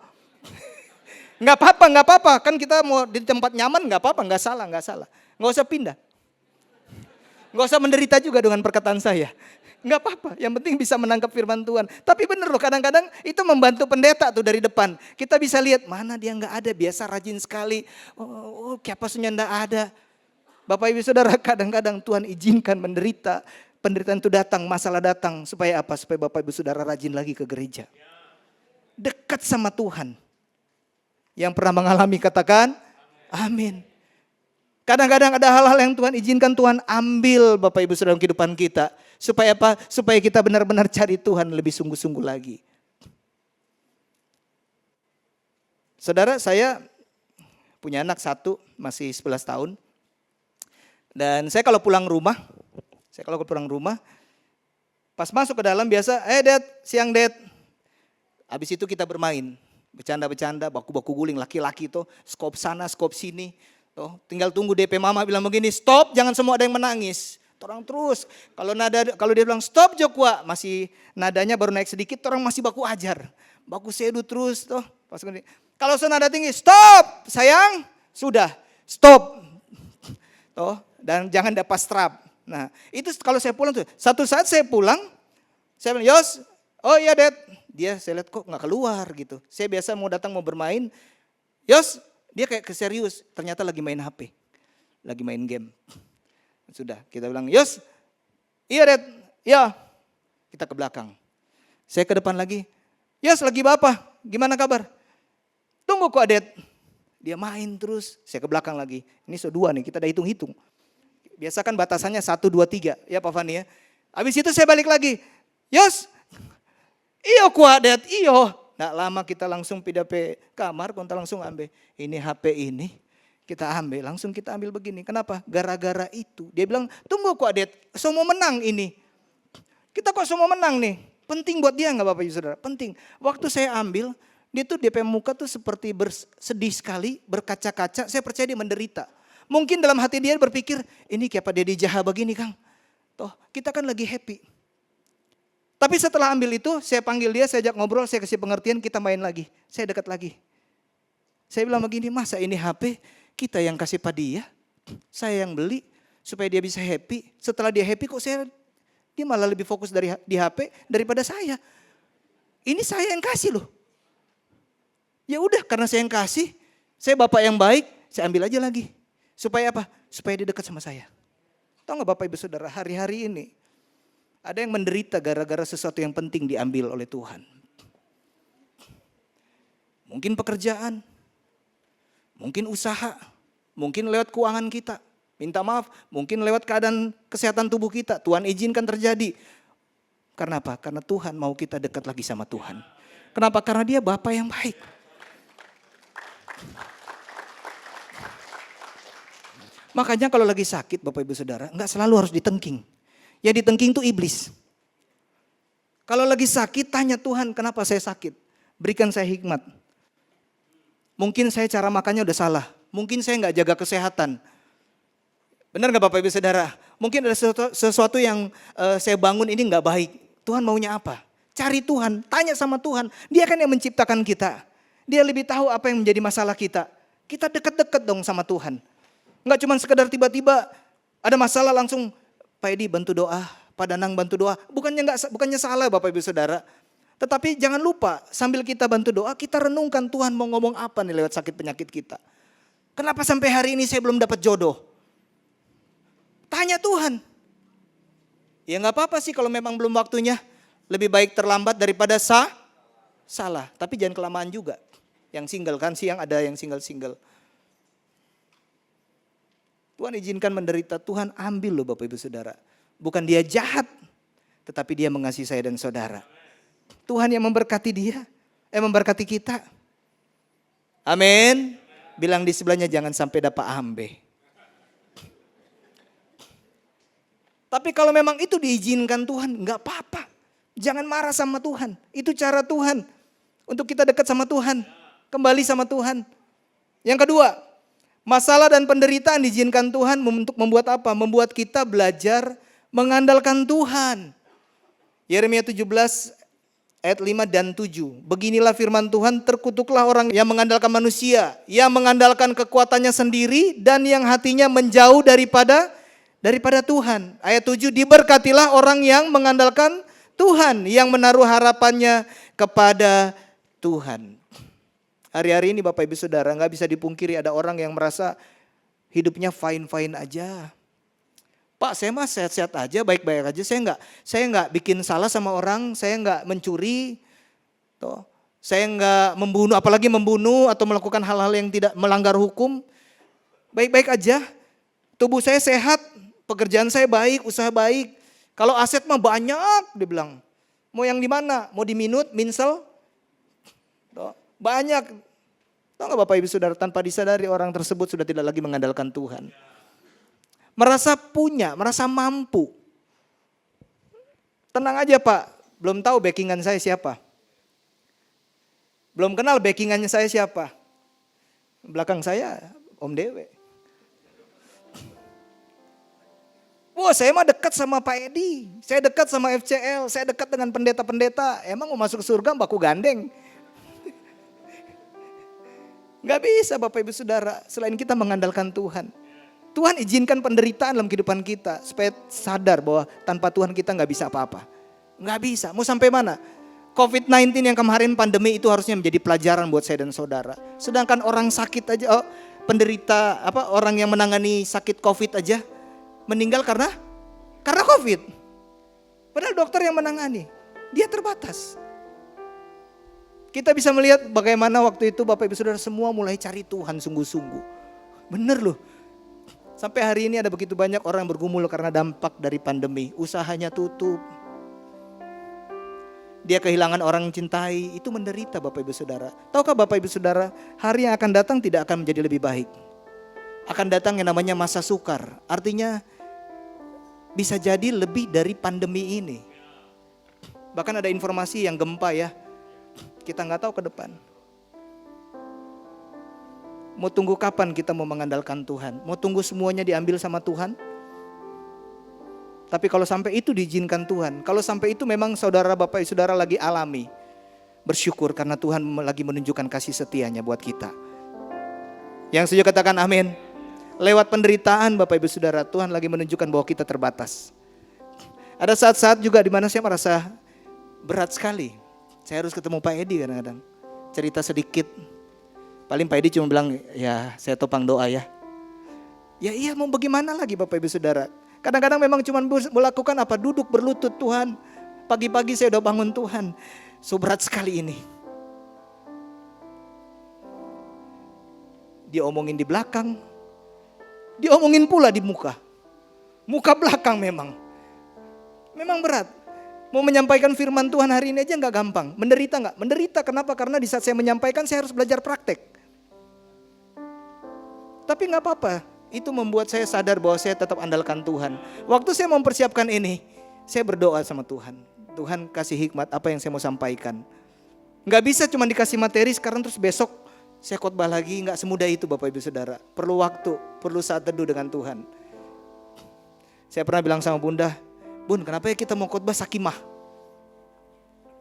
Nggak apa-apa. Kan kita mau di tempat nyaman nggak apa-apa, nggak salah. Nggak usah pindah. Nggak usah menderita juga dengan perkataan saya. Nggak apa-apa, yang penting bisa menangkap firman Tuhan. Tapi bener loh, kadang-kadang itu membantu pendeta tuh dari depan. Kita bisa lihat, mana dia nggak ada, biasa rajin sekali. Oh kiapasnya nggak ada. Bapak Ibu Saudara, kadang-kadang Tuhan izinkan menderita. Penderitaan itu datang, masalah datang. Supaya apa? Supaya Bapak Ibu Saudara rajin lagi ke gereja. Dekat sama Tuhan. Yang pernah mengalami katakan, amin. Kadang-kadang ada hal-hal yang Tuhan izinkan, Tuhan ambil Bapak Ibu Saudara dalam kehidupan kita. Supaya apa? Supaya kita benar-benar cari Tuhan lebih sungguh-sungguh lagi. Saudara, saya punya anak satu, masih 11 tahun. Dan saya kalau pulang rumah, pas masuk ke dalam biasa, Dad, siang Dad. Habis itu kita bermain, bercanda-bercanda, baku-baku guling, laki-laki tuh, skop sana, skop sini. Tuh, tinggal tunggu DP mama bilang begini, stop, jangan semua ada yang menangis. Orang terus, kalau dia bilang stop Jokwa, masih nadanya baru naik sedikit, orang masih baku ajar. Baku sedu terus tuh. Kalau nada tinggi, stop sayang, sudah, stop. Tuh, dan jangan dapat strap. Nah itu kalau saya pulang tuh, satu saat saya pulang, saya bilang, Yos, oh iya Dad. Dia saya lihat kok gak keluar gitu. Saya biasa mau datang mau bermain, Yos, dia kayak keserius, ternyata lagi main HP, lagi main game. Sudah, kita bilang, Yos, iya Dad, iya. Kita ke belakang. Saya ke depan lagi, Yos lagi apa? Gimana kabar? Tunggu kok Dad. Dia main terus, saya ke belakang lagi. Ini so 2 nih, kita udah hitung-hitung. Biasa kan batasannya 1, 2, 3, ya Pak Fani ya. Habis itu saya balik lagi, Yos, iyo kuat Dad, iyo. Nggak lama kita langsung pindah ke kamar, kita langsung ambil. Ini HP ini. Kita ambil, langsung kita ambil begini. Kenapa? Gara-gara itu. Dia bilang, tunggu kok Adet, semua menang ini. Kita kok semua menang nih. Penting buat dia nggak Bapak Ibu Saudara? Penting. Waktu saya ambil, dia tuh DP muka tuh seperti bersedih sekali, berkaca-kaca. Saya percaya dia menderita. Mungkin dalam hati dia berpikir, ini kayak apa dia dijaha begini Kang. Toh kita kan lagi happy. Tapi setelah ambil itu, saya panggil dia, saya ajak ngobrol, saya kasih pengertian, kita main lagi. Saya dekat lagi. Saya bilang begini, masa ini HP kita yang kasih pada dia, saya yang beli supaya dia bisa happy. Setelah dia happy kok dia malah lebih fokus di HP daripada saya. Ini saya yang kasih loh. Ya udah karena saya yang kasih, saya bapak yang baik, saya ambil aja lagi. Supaya apa? Supaya dia dekat sama saya. Tahu nggak Bapak Ibu Saudara, hari-hari ini ada yang menderita gara-gara sesuatu yang penting diambil oleh Tuhan. Mungkin pekerjaan, mungkin usaha, mungkin lewat keuangan kita. Minta maaf, mungkin lewat keadaan kesehatan tubuh kita. Tuhan izinkan terjadi. Karena apa? Karena Tuhan mau kita dekat lagi sama Tuhan. Kenapa? Karena dia Bapa yang baik. Makanya kalau lagi sakit Bapak Ibu Saudara, nggak selalu harus ditengking. Yang ditengking itu iblis. Kalau lagi sakit, tanya Tuhan, kenapa saya sakit? Berikan saya hikmat. Mungkin saya cara makannya udah salah. Mungkin saya nggak jaga kesehatan. Benar nggak Bapak Ibu Saudara? Mungkin ada sesuatu yang saya bangun ini nggak baik. Tuhan maunya apa? Cari Tuhan, tanya sama Tuhan. Dia kan yang menciptakan kita. Dia lebih tahu apa yang menjadi masalah kita. Kita deket-deket dong sama Tuhan. Nggak cuma sekedar tiba-tiba ada masalah langsung, Pak Edi bantu doa, Pak Danang bantu doa. Bukannya salah Bapak Ibu Saudara. Tetapi jangan lupa sambil kita bantu doa, kita renungkan Tuhan mau ngomong apa nih lewat sakit penyakit kita. Kenapa sampai hari ini saya belum dapat jodoh? Tanya Tuhan. Ya nggak apa-apa sih kalau memang belum waktunya. Lebih baik terlambat daripada salah. Tapi jangan kelamaan juga. Yang single kan, siang ada yang single-single. Tuhan izinkan menderita, Tuhan ambil loh Bapak Ibu Saudara. Bukan dia jahat, tetapi dia mengasihi saya dan saudara. Tuhan yang memberkati dia, memberkati kita. Amin. Bilang di sebelahnya jangan sampai dapat ambe. Tapi kalau memang itu diizinkan Tuhan, nggak apa-apa. Jangan marah sama Tuhan. Itu cara Tuhan untuk kita dekat sama Tuhan, kembali sama Tuhan. Yang kedua, masalah dan penderitaan diizinkan Tuhan untuk membuat apa? Membuat kita belajar mengandalkan Tuhan. Yeremia 17 ayat 5 dan 7. Beginilah firman Tuhan, terkutuklah orang yang mengandalkan manusia, yang mengandalkan kekuatannya sendiri dan yang hatinya menjauh daripada Tuhan. Ayat 7, diberkatilah orang yang mengandalkan Tuhan, yang menaruh harapannya kepada Tuhan. Hari-hari ini Bapak Ibu Saudara, gak bisa dipungkiri ada orang yang merasa hidupnya fine-fine aja. Pak, saya mah sehat-sehat aja, baik-baik aja. Saya nggak bikin salah sama orang, saya nggak mencuri, saya nggak membunuh, apalagi membunuh atau melakukan hal-hal yang tidak melanggar hukum. Baik-baik aja, tubuh saya sehat, pekerjaan saya baik, usaha baik. Kalau aset mah banyak, dia bilang. Mau yang di mana? Mau di Minut, Minsel? Banyak. Tahu nggak Bapak Ibu Saudara, tanpa disadari orang tersebut sudah tidak lagi mengandalkan Tuhan. Merasa punya, merasa mampu. Tenang aja Pak, belum tahu backingan saya siapa. Belum kenal backingannya saya siapa. Belakang saya Om Dewe. Wah, saya mah dekat sama Pak Edi, saya dekat sama FCL, saya dekat dengan pendeta-pendeta. Emang mau masuk surga baku gandeng? Gak bisa Bapak Ibu Saudara, selain kita mengandalkan Tuhan. Tuhan izinkan penderitaan dalam kehidupan kita supaya sadar bahwa tanpa Tuhan kita gak bisa apa-apa. Gak bisa, mau sampai mana? COVID-19 yang kemarin pandemi itu harusnya menjadi pelajaran buat saya dan saudara. Sedangkan orang sakit aja, penderita orang yang menangani sakit COVID aja meninggal karena COVID. Padahal dokter yang menangani, dia terbatas. Kita bisa melihat bagaimana waktu itu Bapak Ibu Saudara semua mulai cari Tuhan sungguh-sungguh. Bener loh. Sampai hari ini ada begitu banyak orang bergumul karena dampak dari pandemi. Usahanya tutup. Dia kehilangan orang yang cintai, itu menderita Bapak Ibu Saudara. Tahukah Bapak Ibu Saudara, hari yang akan datang tidak akan menjadi lebih baik. Akan datang yang namanya masa sukar. Artinya bisa jadi lebih dari pandemi ini. Bahkan ada informasi yang gempa ya. Kita nggak tahu ke depan. Mau tunggu kapan kita mau mengandalkan Tuhan? Mau tunggu semuanya diambil sama Tuhan? Tapi kalau sampai itu diizinkan Tuhan, kalau sampai itu memang saudara Bapak Saudara lagi alami, bersyukur karena Tuhan lagi menunjukkan kasih setianya buat kita. Yang setuju katakan amin. Lewat penderitaan Bapak Ibu Saudara, Tuhan lagi menunjukkan bahwa kita terbatas. Ada saat-saat juga di mana saya merasa berat sekali. Saya harus ketemu Pak Edi kadang-kadang. Cerita sedikit. Paling Pak Edi cuma bilang, ya saya topang doa ya. Ya iya, mau bagaimana lagi Bapak Ibu Saudara. Kadang-kadang memang cuma melakukan apa? Duduk berlutut, Tuhan. Pagi-pagi saya udah bangun Tuhan. So berat sekali ini. Dia omongin di belakang. Dia omongin pula di muka. Muka belakang memang. Memang berat. Mau menyampaikan firman Tuhan hari ini aja gak gampang. Menderita gak? Menderita kenapa? Karena di saat saya menyampaikan saya harus belajar praktek. Tapi gak apa-apa. Itu membuat saya sadar bahwa saya tetap andalkan Tuhan. Waktu saya mempersiapkan ini, saya berdoa sama Tuhan. Tuhan kasih hikmat apa yang saya mau sampaikan. Gak bisa cuma dikasih materi sekarang terus besok saya khotbah lagi. Gak semudah itu Bapak Ibu Saudara. Perlu waktu, perlu saat teduh dengan Tuhan. Saya pernah bilang sama Bunda, Bun kenapa ya kita mau khotbah sakimah?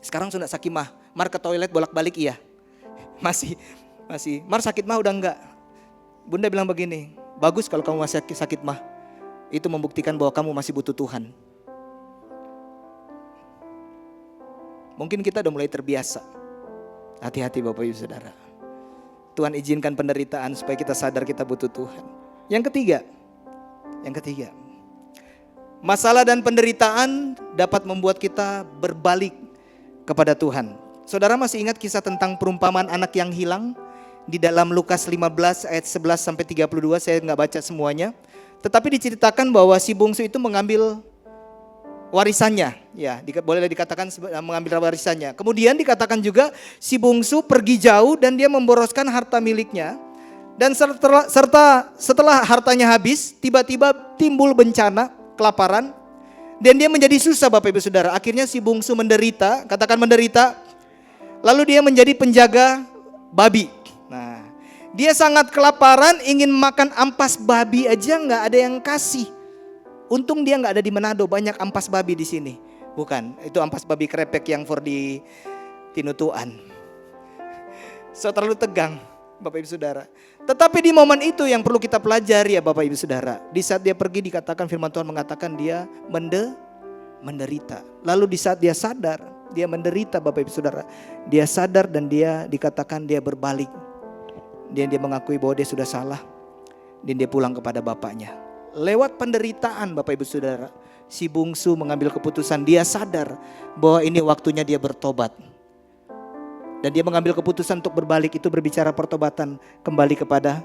Sekarang sudah sakimah. Mar ke toilet bolak-balik iya. Masih. Mar sakit mah udah enggak. Bunda bilang begini, bagus kalau kamu masih sakit mah. Itu membuktikan bahwa kamu masih butuh Tuhan. Mungkin kita udah mulai terbiasa. Hati-hati Bapak Ibu Saudara. Tuhan izinkan penderitaan supaya kita sadar kita butuh Tuhan. Yang ketiga. Masalah dan penderitaan dapat membuat kita berbalik kepada Tuhan. Saudara masih ingat kisah tentang perumpamaan anak yang hilang? Di dalam Lukas 15 ayat 11 sampai 32, saya nggak baca semuanya. Tetapi diceritakan bahwa si bungsu itu mengambil warisannya, ya boleh dikatakan mengambil warisannya. Kemudian dikatakan juga si bungsu pergi jauh dan dia memboroskan harta miliknya. Dan setelah hartanya habis, tiba-tiba timbul bencana, kelaparan. Dan dia menjadi susah Bapak Ibu Saudara. Akhirnya si bungsu menderita, katakan menderita. Lalu dia menjadi penjaga babi. Nah, dia sangat kelaparan, ingin makan ampas babi aja nggak ada yang kasih. Untung dia nggak ada di Manado, banyak ampas babi di sini. Bukan, itu ampas babi krepek yang for di Tinutuan. So terlalu tegang Bapak Ibu Saudara. Tetapi di momen itu yang perlu kita pelajari ya Bapak Ibu Saudara. Di saat dia pergi dikatakan firman Tuhan mengatakan dia menderita. Lalu di saat dia sadar, dia menderita Bapak Ibu Saudara. Dia sadar dan dia dikatakan dia berbalik. Dia mengakui bahwa dia sudah salah. Dan dia pulang kepada bapaknya. Lewat penderitaan Bapak Ibu Saudara, si bungsu mengambil keputusan, dia sadar bahwa ini waktunya dia bertobat. Dan dia mengambil keputusan untuk berbalik, itu berbicara pertobatan kembali kepada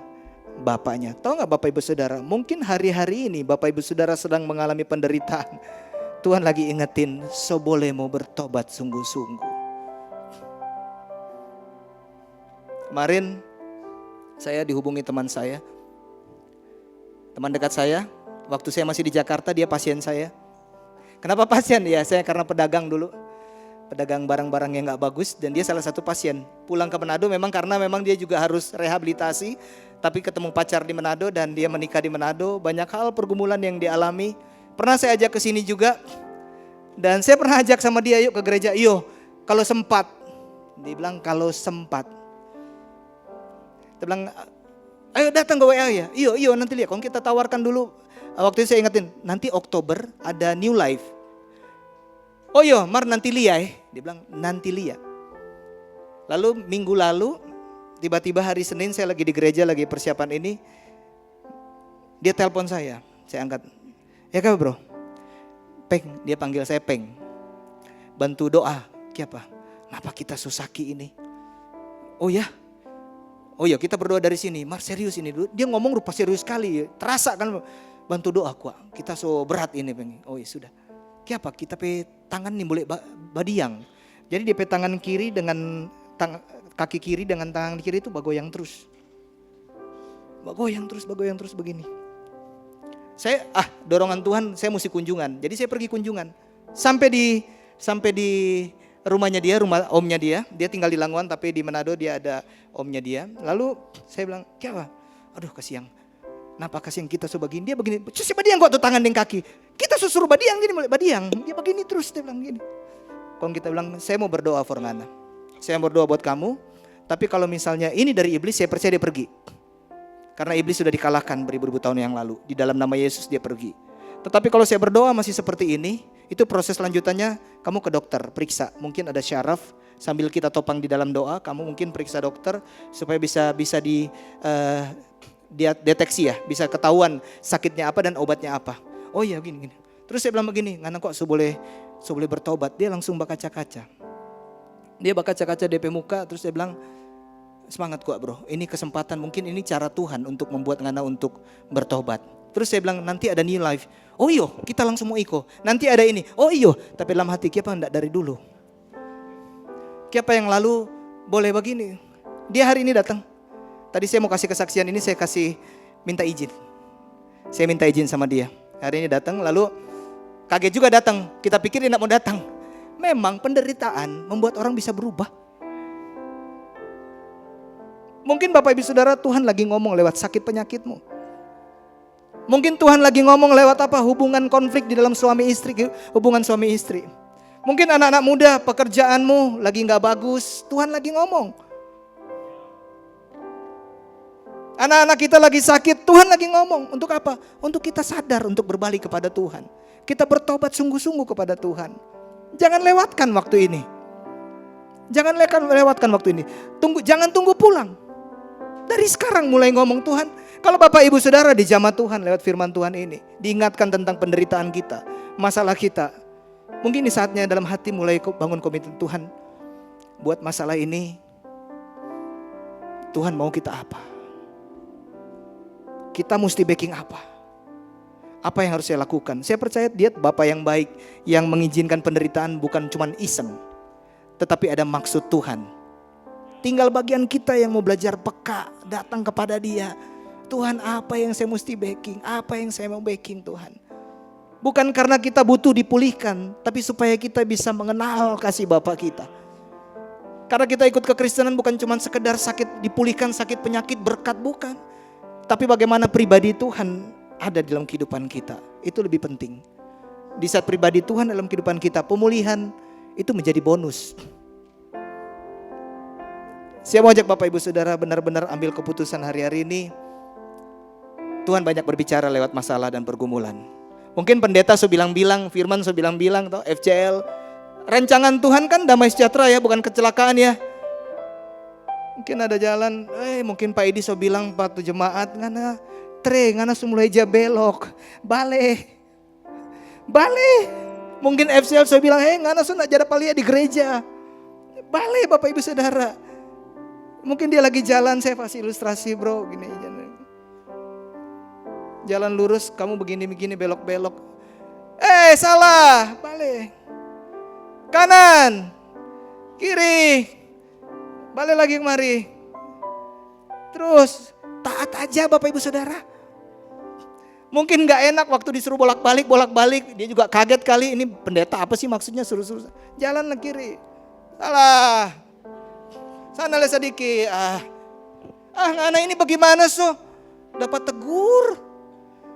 bapaknya. Tahu gak Bapak Ibu Saudara, mungkin hari-hari ini Bapak Ibu Saudara sedang mengalami penderitaan. Tuhan lagi ingetin, so boleh mau bertobat sungguh-sungguh. Kemarin saya dihubungi teman saya. Teman dekat saya, waktu saya masih di Jakarta, dia pasien saya. Kenapa pasien? Ya saya karena pedagang dulu. Pedagang barang-barang yang gak bagus dan dia salah satu pasien. Pulang ke Manado memang karena memang dia juga harus rehabilitasi. Tapi ketemu pacar di Manado dan dia menikah di Manado. Banyak hal pergumulan yang dialami. Pernah saya ajak ke sini juga. Dan saya pernah ajak sama dia, yuk ke gereja. Iyo kalau sempat. Dia bilang kalau sempat. Dia bilang ayo datang ke WA ya. Iyo nanti lihat. Kalau kita tawarkan dulu. Waktu itu saya ingetin, nanti Oktober ada New Life. Oh iya, Mar nanti lihat. Dia bilang nanti lihat. Lalu minggu lalu, tiba-tiba hari Senin saya lagi di gereja, lagi persiapan ini. Dia telepon saya angkat. Ya kak bro, Peng, dia panggil saya Peng. Bantu doa, kenapa? Kenapa kita susaki ini? Oh ya kita berdoa dari sini. Mar serius ini dulu. Dia ngomong rupa serius sekali. Terasa kan bantu doa kuat. Kita so berat ini Peng. Oh ya sudah. Kenapa? Kita pe tangan nih boleh badiang. Jadi dia pe tangan kiri dengan kaki kiri dengan tangan kiri itu bagoyang terus. Bagoyang terus begini. Saya dorongan Tuhan saya mesti kunjungan. Jadi saya pergi kunjungan. Sampai di rumahnya dia, rumah omnya dia. Dia tinggal di Languan tapi di Manado dia ada omnya dia. Lalu saya bilang, "Kenapa?" Aduh kasihan. Kenapa kasihan kita so begini? Dia begini. Siapa dia yang kok tuh tangan dan kaki? Kita suruh badiang gini mulai badiang. Dia begini terus dia bilang gini. Kalau kita bilang saya mau berdoa for Ngana. Saya mau berdoa buat kamu. Tapi kalau misalnya ini dari iblis saya percaya dia pergi. Karena iblis sudah dikalahkan beribu-ribu tahun yang lalu. Di dalam nama Yesus dia pergi. Tetapi kalau saya berdoa masih seperti ini. Itu proses lanjutannya kamu ke dokter periksa. Mungkin ada syaraf. Sambil kita topang di dalam doa. Kamu mungkin periksa dokter. Supaya bisa dia deteksi ya, bisa ketahuan sakitnya apa dan obatnya apa. Oh iya gini. Terus saya bilang begini, Ngana kok boleh bertobat. Dia langsung kaca-kaca. Dia kaca-kaca DP muka, terus dia bilang semangat kok bro. Ini kesempatan, mungkin ini cara Tuhan untuk membuat Ngana untuk bertobat. Terus saya bilang nanti ada New Life. Oh iyo, kita langsung mau iko. Nanti ada ini. Oh iyo, tapi dalam hati kenapa enggak dari dulu? Kenapa yang lalu boleh begini? Dia hari ini datang. Tadi saya mau kasih kesaksian ini, saya kasih minta izin. Saya minta izin sama dia. Hari ini datang, lalu kaget juga datang. Kita pikir dia tidak mau datang. Memang penderitaan membuat orang bisa berubah. Mungkin Bapak Ibu Saudara, Tuhan lagi ngomong lewat sakit penyakitmu. Mungkin Tuhan lagi ngomong lewat apa? Hubungan konflik di dalam suami istri, hubungan suami istri. Mungkin anak-anak muda, pekerjaanmu lagi gak bagus, Tuhan lagi ngomong. Anak-anak kita lagi sakit, Tuhan lagi ngomong. Untuk apa? Untuk kita sadar untuk berbalik kepada Tuhan. Kita bertobat sungguh-sungguh kepada Tuhan. Jangan lewatkan waktu ini. Jangan lewatkan waktu ini. Jangan tunggu pulang. Dari sekarang mulai ngomong Tuhan. Kalau Bapak Ibu Saudara di jamaah Tuhan lewat firman Tuhan ini, diingatkan tentang penderitaan kita, masalah kita. Mungkin ini saatnya dalam hati mulai bangun komitmen Tuhan. Buat masalah ini, Tuhan mau kita apa? Kita mesti backing apa? Apa yang harus saya lakukan? Saya percaya dia Bapak yang baik, yang mengizinkan penderitaan bukan cuma iseng, tetapi ada maksud Tuhan. Tinggal bagian kita yang mau belajar peka, datang kepada dia. Tuhan, apa yang saya mesti backing? Apa yang saya mau backing Tuhan? Bukan karena kita butuh dipulihkan, tapi supaya kita bisa mengenal kasih Bapa kita. Karena kita ikut kekristenan bukan cuma sekedar sakit dipulihkan, sakit penyakit berkat, bukan. Tapi bagaimana pribadi Tuhan ada dalam kehidupan kita, itu lebih penting. Di saat pribadi Tuhan dalam kehidupan kita, pemulihan itu menjadi bonus. Saya mau ajak Bapak Ibu Saudara benar-benar ambil keputusan hari-hari ini. Tuhan banyak berbicara lewat masalah dan pergumulan. Mungkin pendeta bilang-bilang, firman bilang-bilang, atau FCL. Rancangan Tuhan kan damai sejahtera ya, bukan kecelakaan ya. Mungkin ada jalan, mungkin Pak Edi bilang patu jemaat, ngana mulai aja belok, balik. Mungkin FCL bilang, ngana nak jada palia di gereja. Balik Bapak Ibu Saudara. Mungkin dia lagi jalan, saya kasih ilustrasi bro, gini. Jalan lurus, kamu begini-begini, belok-belok. Salah, balik. Kanan, kiri, balik lagi kemari. Terus, taat aja Bapak Ibu Saudara. Mungkin gak enak waktu disuruh bolak-balik. Dia juga kaget kali, ini pendeta apa sih maksudnya suruh-suruh. Jalan ke kiri, salah. Sana le sedikit. Anak ini bagaimana dapat tegur,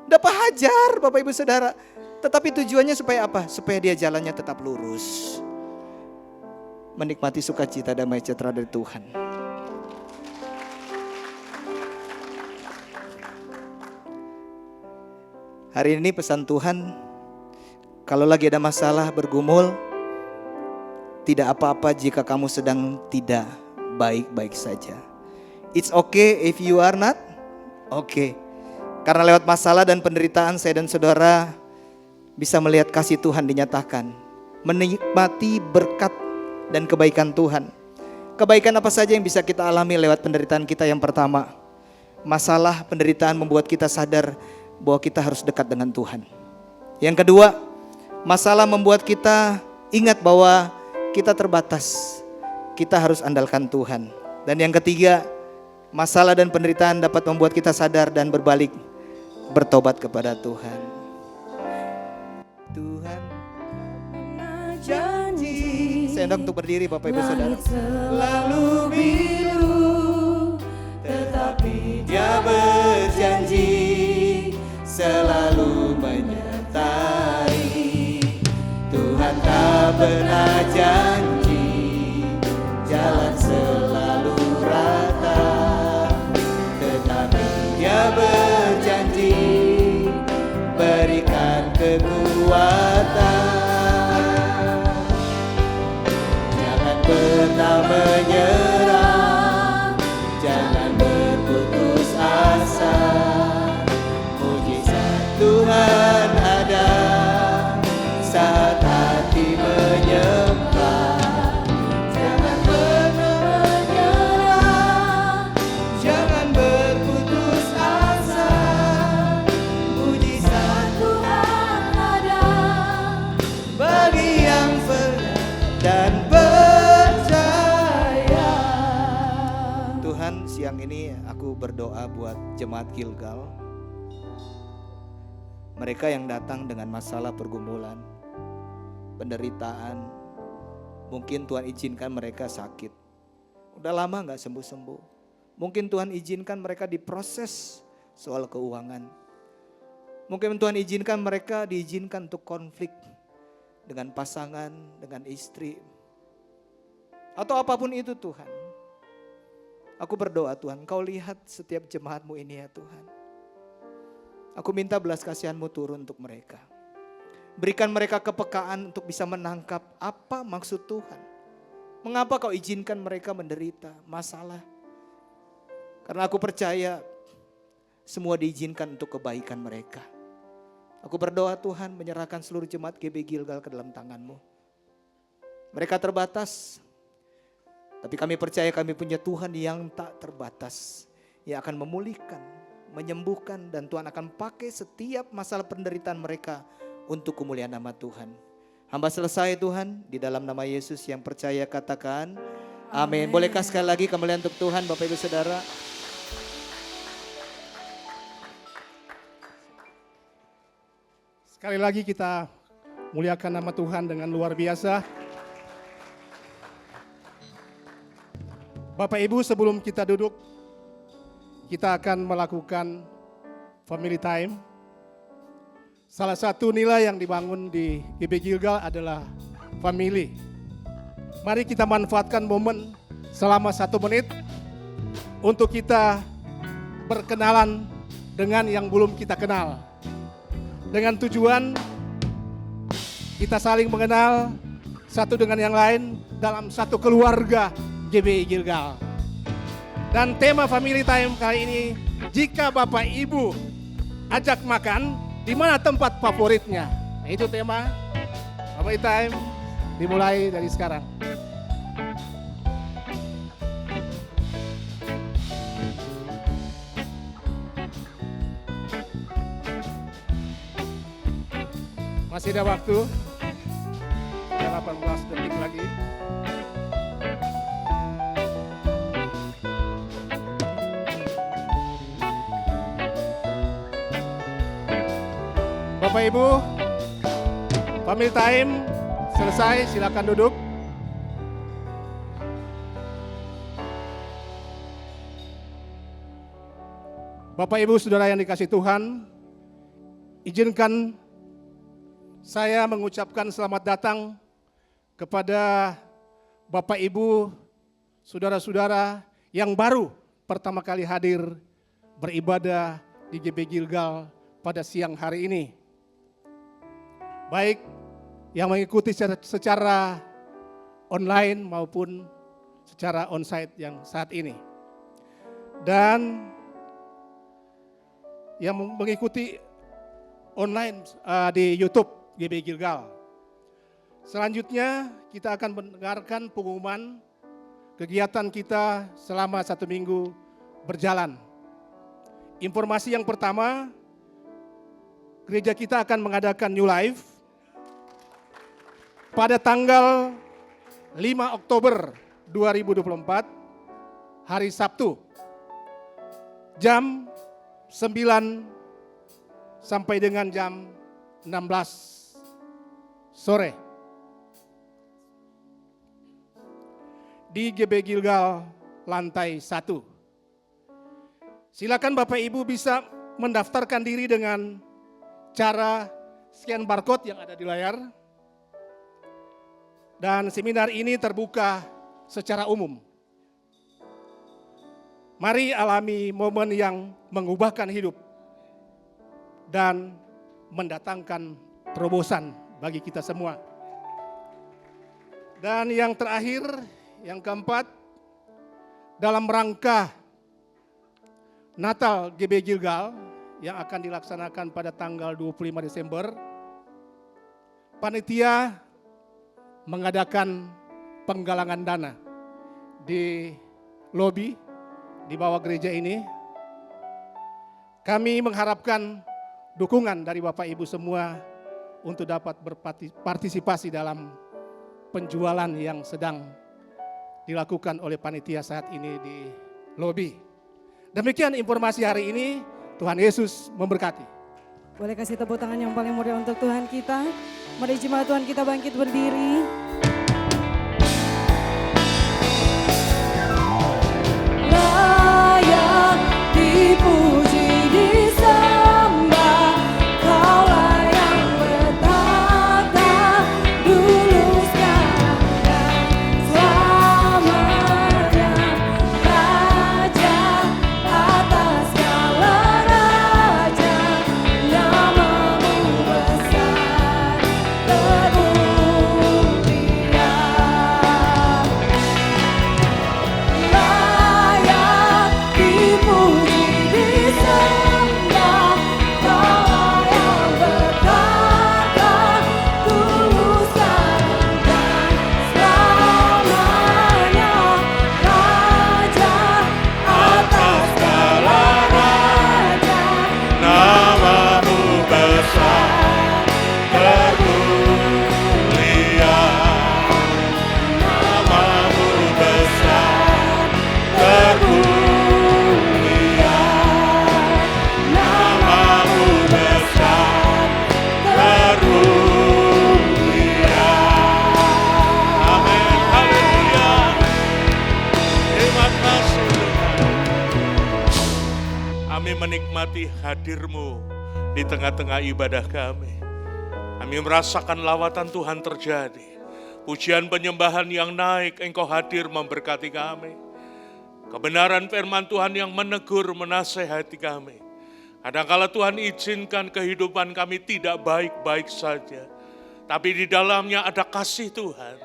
dapat hajar Bapak Ibu Saudara. Tetapi tujuannya supaya apa? Supaya dia jalannya tetap lurus. Menikmati sukacita damai sejahtera dari Tuhan. Hari ini pesan Tuhan, kalau lagi ada masalah bergumul, tidak apa-apa jika kamu sedang tidak baik-baik saja. It's okay if you are not okay. Karena lewat masalah dan penderitaan saya dan saudara bisa melihat kasih Tuhan dinyatakan. Menikmati berkat dan kebaikan Tuhan. Kebaikan apa saja yang bisa kita alami lewat penderitaan kita? Yang pertama, masalah penderitaan membuat kita sadar bahwa kita harus dekat dengan Tuhan. Yang kedua, masalah membuat kita ingat bahwa kita terbatas. Kita harus andalkan Tuhan. Dan yang ketiga, masalah dan penderitaan dapat membuat kita sadar dan berbalik, bertobat kepada Tuhan. Tuhan janji. Saya undang untuk berdiri Bapak Ibu Saudara. Selalu biru, tetapi Dia berjanji selalu menyertai. Tuhan tak pernah janji jalan selalu rata, tetapi Dia berjanji berikan kekuatan. Jangan pernah menyerah, jangan berputus asa. Mujizat Tuhan ada saat hati menyembah. Jangan pernah menyerah, jangan berputus asa. Mujizat Tuhan ada bagi yang percaya dan percaya. Tuhan, siang ini aku berdoa buat jemaat Gilgal. Mereka yang datang dengan masalah pergumulan, penderitaan. Mungkin Tuhan izinkan mereka sakit. Udah lama gak sembuh-sembuh. Mungkin Tuhan izinkan mereka diproses soal keuangan. Mungkin Tuhan izinkan mereka diizinkan untuk konflik dengan pasangan, dengan istri. Atau apapun itu Tuhan. Aku berdoa Tuhan, Kau lihat setiap jemaat-Mu ini ya Tuhan. Aku minta belas kasihan-Mu turun untuk mereka. Berikan mereka kepekaan untuk bisa menangkap apa maksud Tuhan. Mengapa Kau izinkan mereka menderita masalah? Karena aku percaya semua diizinkan untuk kebaikan mereka. Aku berdoa Tuhan menyerahkan seluruh jemaat GB Gilgal ke dalam tangan-Mu. Mereka terbatas. Tapi kami percaya kami punya Tuhan yang tak terbatas. Yang akan memulihkan, menyembuhkan, dan Tuhan akan pakai setiap masalah penderitaan mereka untuk kemuliaan nama Tuhan. Hamba selesai Tuhan, di dalam nama Yesus yang percaya katakan amin. Bolehkah sekali lagi kemuliaan untuk Tuhan Bapak Ibu Saudara. Sekali lagi kita muliakan nama Tuhan dengan luar biasa. Bapak Ibu, sebelum kita duduk, kita akan melakukan family time. Salah satu nilai yang dibangun di GB Gilgal adalah family. Mari kita manfaatkan momen selama 1 menit untuk kita berkenalan dengan yang belum kita kenal. Dengan tujuan kita saling mengenal satu dengan yang lain dalam satu keluarga GB Gilgal. Dan tema family time kali ini, jika Bapak Ibu ajak makan, di mana tempat favoritnya? Nah, itu tema family time dimulai dari sekarang. Masih ada waktu, 18 detik lagi. Bapak Ibu, family time selesai, silakan duduk. Bapak Ibu Saudara yang dikasihi Tuhan, izinkan saya mengucapkan selamat datang kepada Bapak Ibu, saudara-saudara yang baru pertama kali hadir beribadah di GB Gilgal pada siang hari ini. Baik yang mengikuti secara online maupun secara onsite yang saat ini. Dan yang mengikuti online di YouTube GB Gilgal. Selanjutnya kita akan mendengarkan pengumuman kegiatan kita selama 1 minggu berjalan. Informasi yang pertama, gereja kita akan mengadakan New Life pada tanggal 5 Oktober 2024, hari Sabtu, jam 9 sampai dengan jam 16 sore. Di GB Gilgal lantai 1. Silakan Bapak Ibu bisa mendaftarkan diri dengan cara scan barcode yang ada di layar. Dan seminar ini terbuka secara umum. Mari alami momen yang mengubahkan hidup dan mendatangkan terobosan bagi kita semua. Dan yang terakhir, yang keempat, dalam rangka Natal GB Gilgal yang akan dilaksanakan pada tanggal 25 Desember, panitia mengadakan penggalangan dana di lobi di bawah gereja ini. Kami mengharapkan dukungan dari Bapak Ibu semua untuk dapat berpartisipasi dalam penjualan yang sedang dilakukan oleh panitia saat ini di lobi. Demikian informasi hari ini, Tuhan Yesus memberkati. Boleh kasih tepuk tangan yang paling meriah untuk Tuhan kita. Mari jemaat Tuhan kita bangkit berdiri. Layak dipuji disembah, Kaulah yang bertata dulu sekarang dan selamanya. Raja atas segala raja, namamu besar termulia. Layak dipuji disembah, Kaulah yang bertata dulu sekarang dan selamanya. Raja atas segala raja, Namamu besar termulia, namamu besar termulia, namamu besar termulia. Amin, haleluya. Terima kasih Tuhan. Kami menikmati hadir-Mu di tengah-tengah ibadah kami. Kami merasakan lawatan Tuhan terjadi. Pujian penyembahan yang naik, Engkau hadir memberkati kami. Kebenaran firman Tuhan yang menegur, menasehati kami. Kadangkala Tuhan izinkan kehidupan kami tidak baik-baik saja. Tapi di dalamnya ada kasih Tuhan.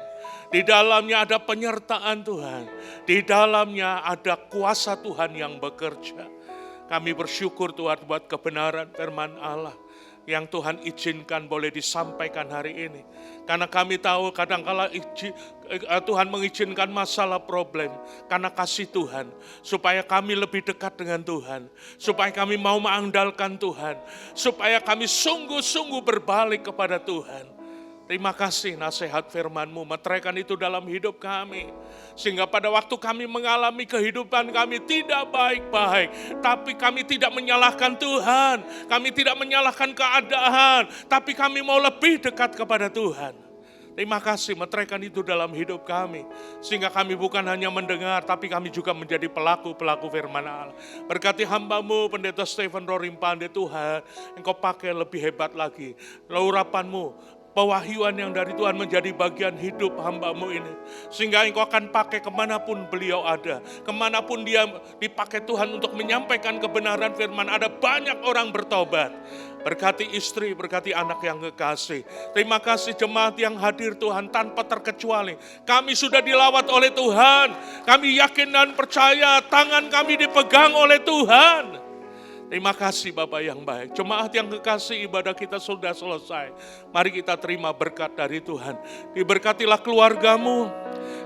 Di dalamnya ada penyertaan Tuhan. Di dalamnya ada kuasa Tuhan yang bekerja. Kami bersyukur Tuhan buat kebenaran firman Allah yang Tuhan izinkan boleh disampaikan hari ini. Karena kami tahu kadangkala Tuhan mengizinkan masalah problem karena kasih Tuhan. Supaya kami lebih dekat dengan Tuhan. Supaya kami mau mengandalkan Tuhan. Supaya kami sungguh-sungguh berbalik kepada Tuhan. Terima kasih nasihat firman-Mu, meteraikan itu dalam hidup kami. Sehingga pada waktu kami mengalami kehidupan kami tidak baik-baik. Tapi kami tidak menyalahkan Tuhan. Kami tidak menyalahkan keadaan. Tapi kami mau lebih dekat kepada Tuhan. Terima kasih meteraikan itu dalam hidup kami. Sehingga kami bukan hanya mendengar, tapi kami juga menjadi pelaku-pelaku firman Allah. Berkati hamba-Mu, Pendeta Stephen Rorimpande Tuhan. Engkau pakai lebih hebat lagi. Urapan-Mu, pewahyuan yang dari Tuhan menjadi bagian hidup hamba-Mu ini. Sehingga Engkau akan pakai kemanapun beliau ada. Kemanapun dia dipakai Tuhan untuk menyampaikan kebenaran firman. Ada banyak orang bertobat. Berkati istri, berkati anak yang kekasih. Terima kasih jemaat yang hadir Tuhan tanpa terkecuali. Kami sudah dilawat oleh Tuhan. Kami yakin dan percaya tangan kami dipegang oleh Tuhan. Terima kasih Bapak yang baik. Jemaat yang kekasih, ibadah kita sudah selesai. Mari kita terima berkat dari Tuhan. Diberkatilah keluargamu,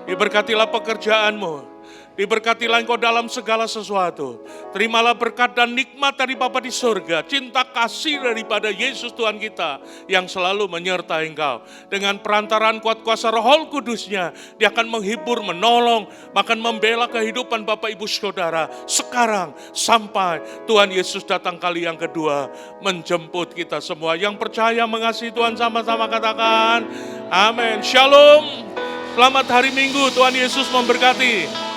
diberkatilah pekerjaanmu, diberkatilah engkau dalam segala sesuatu. Terimalah berkat dan nikmat dari Bapa di surga. Cinta kasih daripada Yesus Tuhan kita yang selalu menyertai engkau. Dengan perantaraan kuat kuasa Roh Kudusnya, Dia akan menghibur, menolong, bahkan membela kehidupan Bapak Ibu Saudara. Sekarang sampai Tuhan Yesus datang kali yang kedua menjemput kita semua. Yang percaya mengasihi Tuhan sama-sama katakan amin. Shalom. Selamat hari Minggu, Tuhan Yesus memberkati.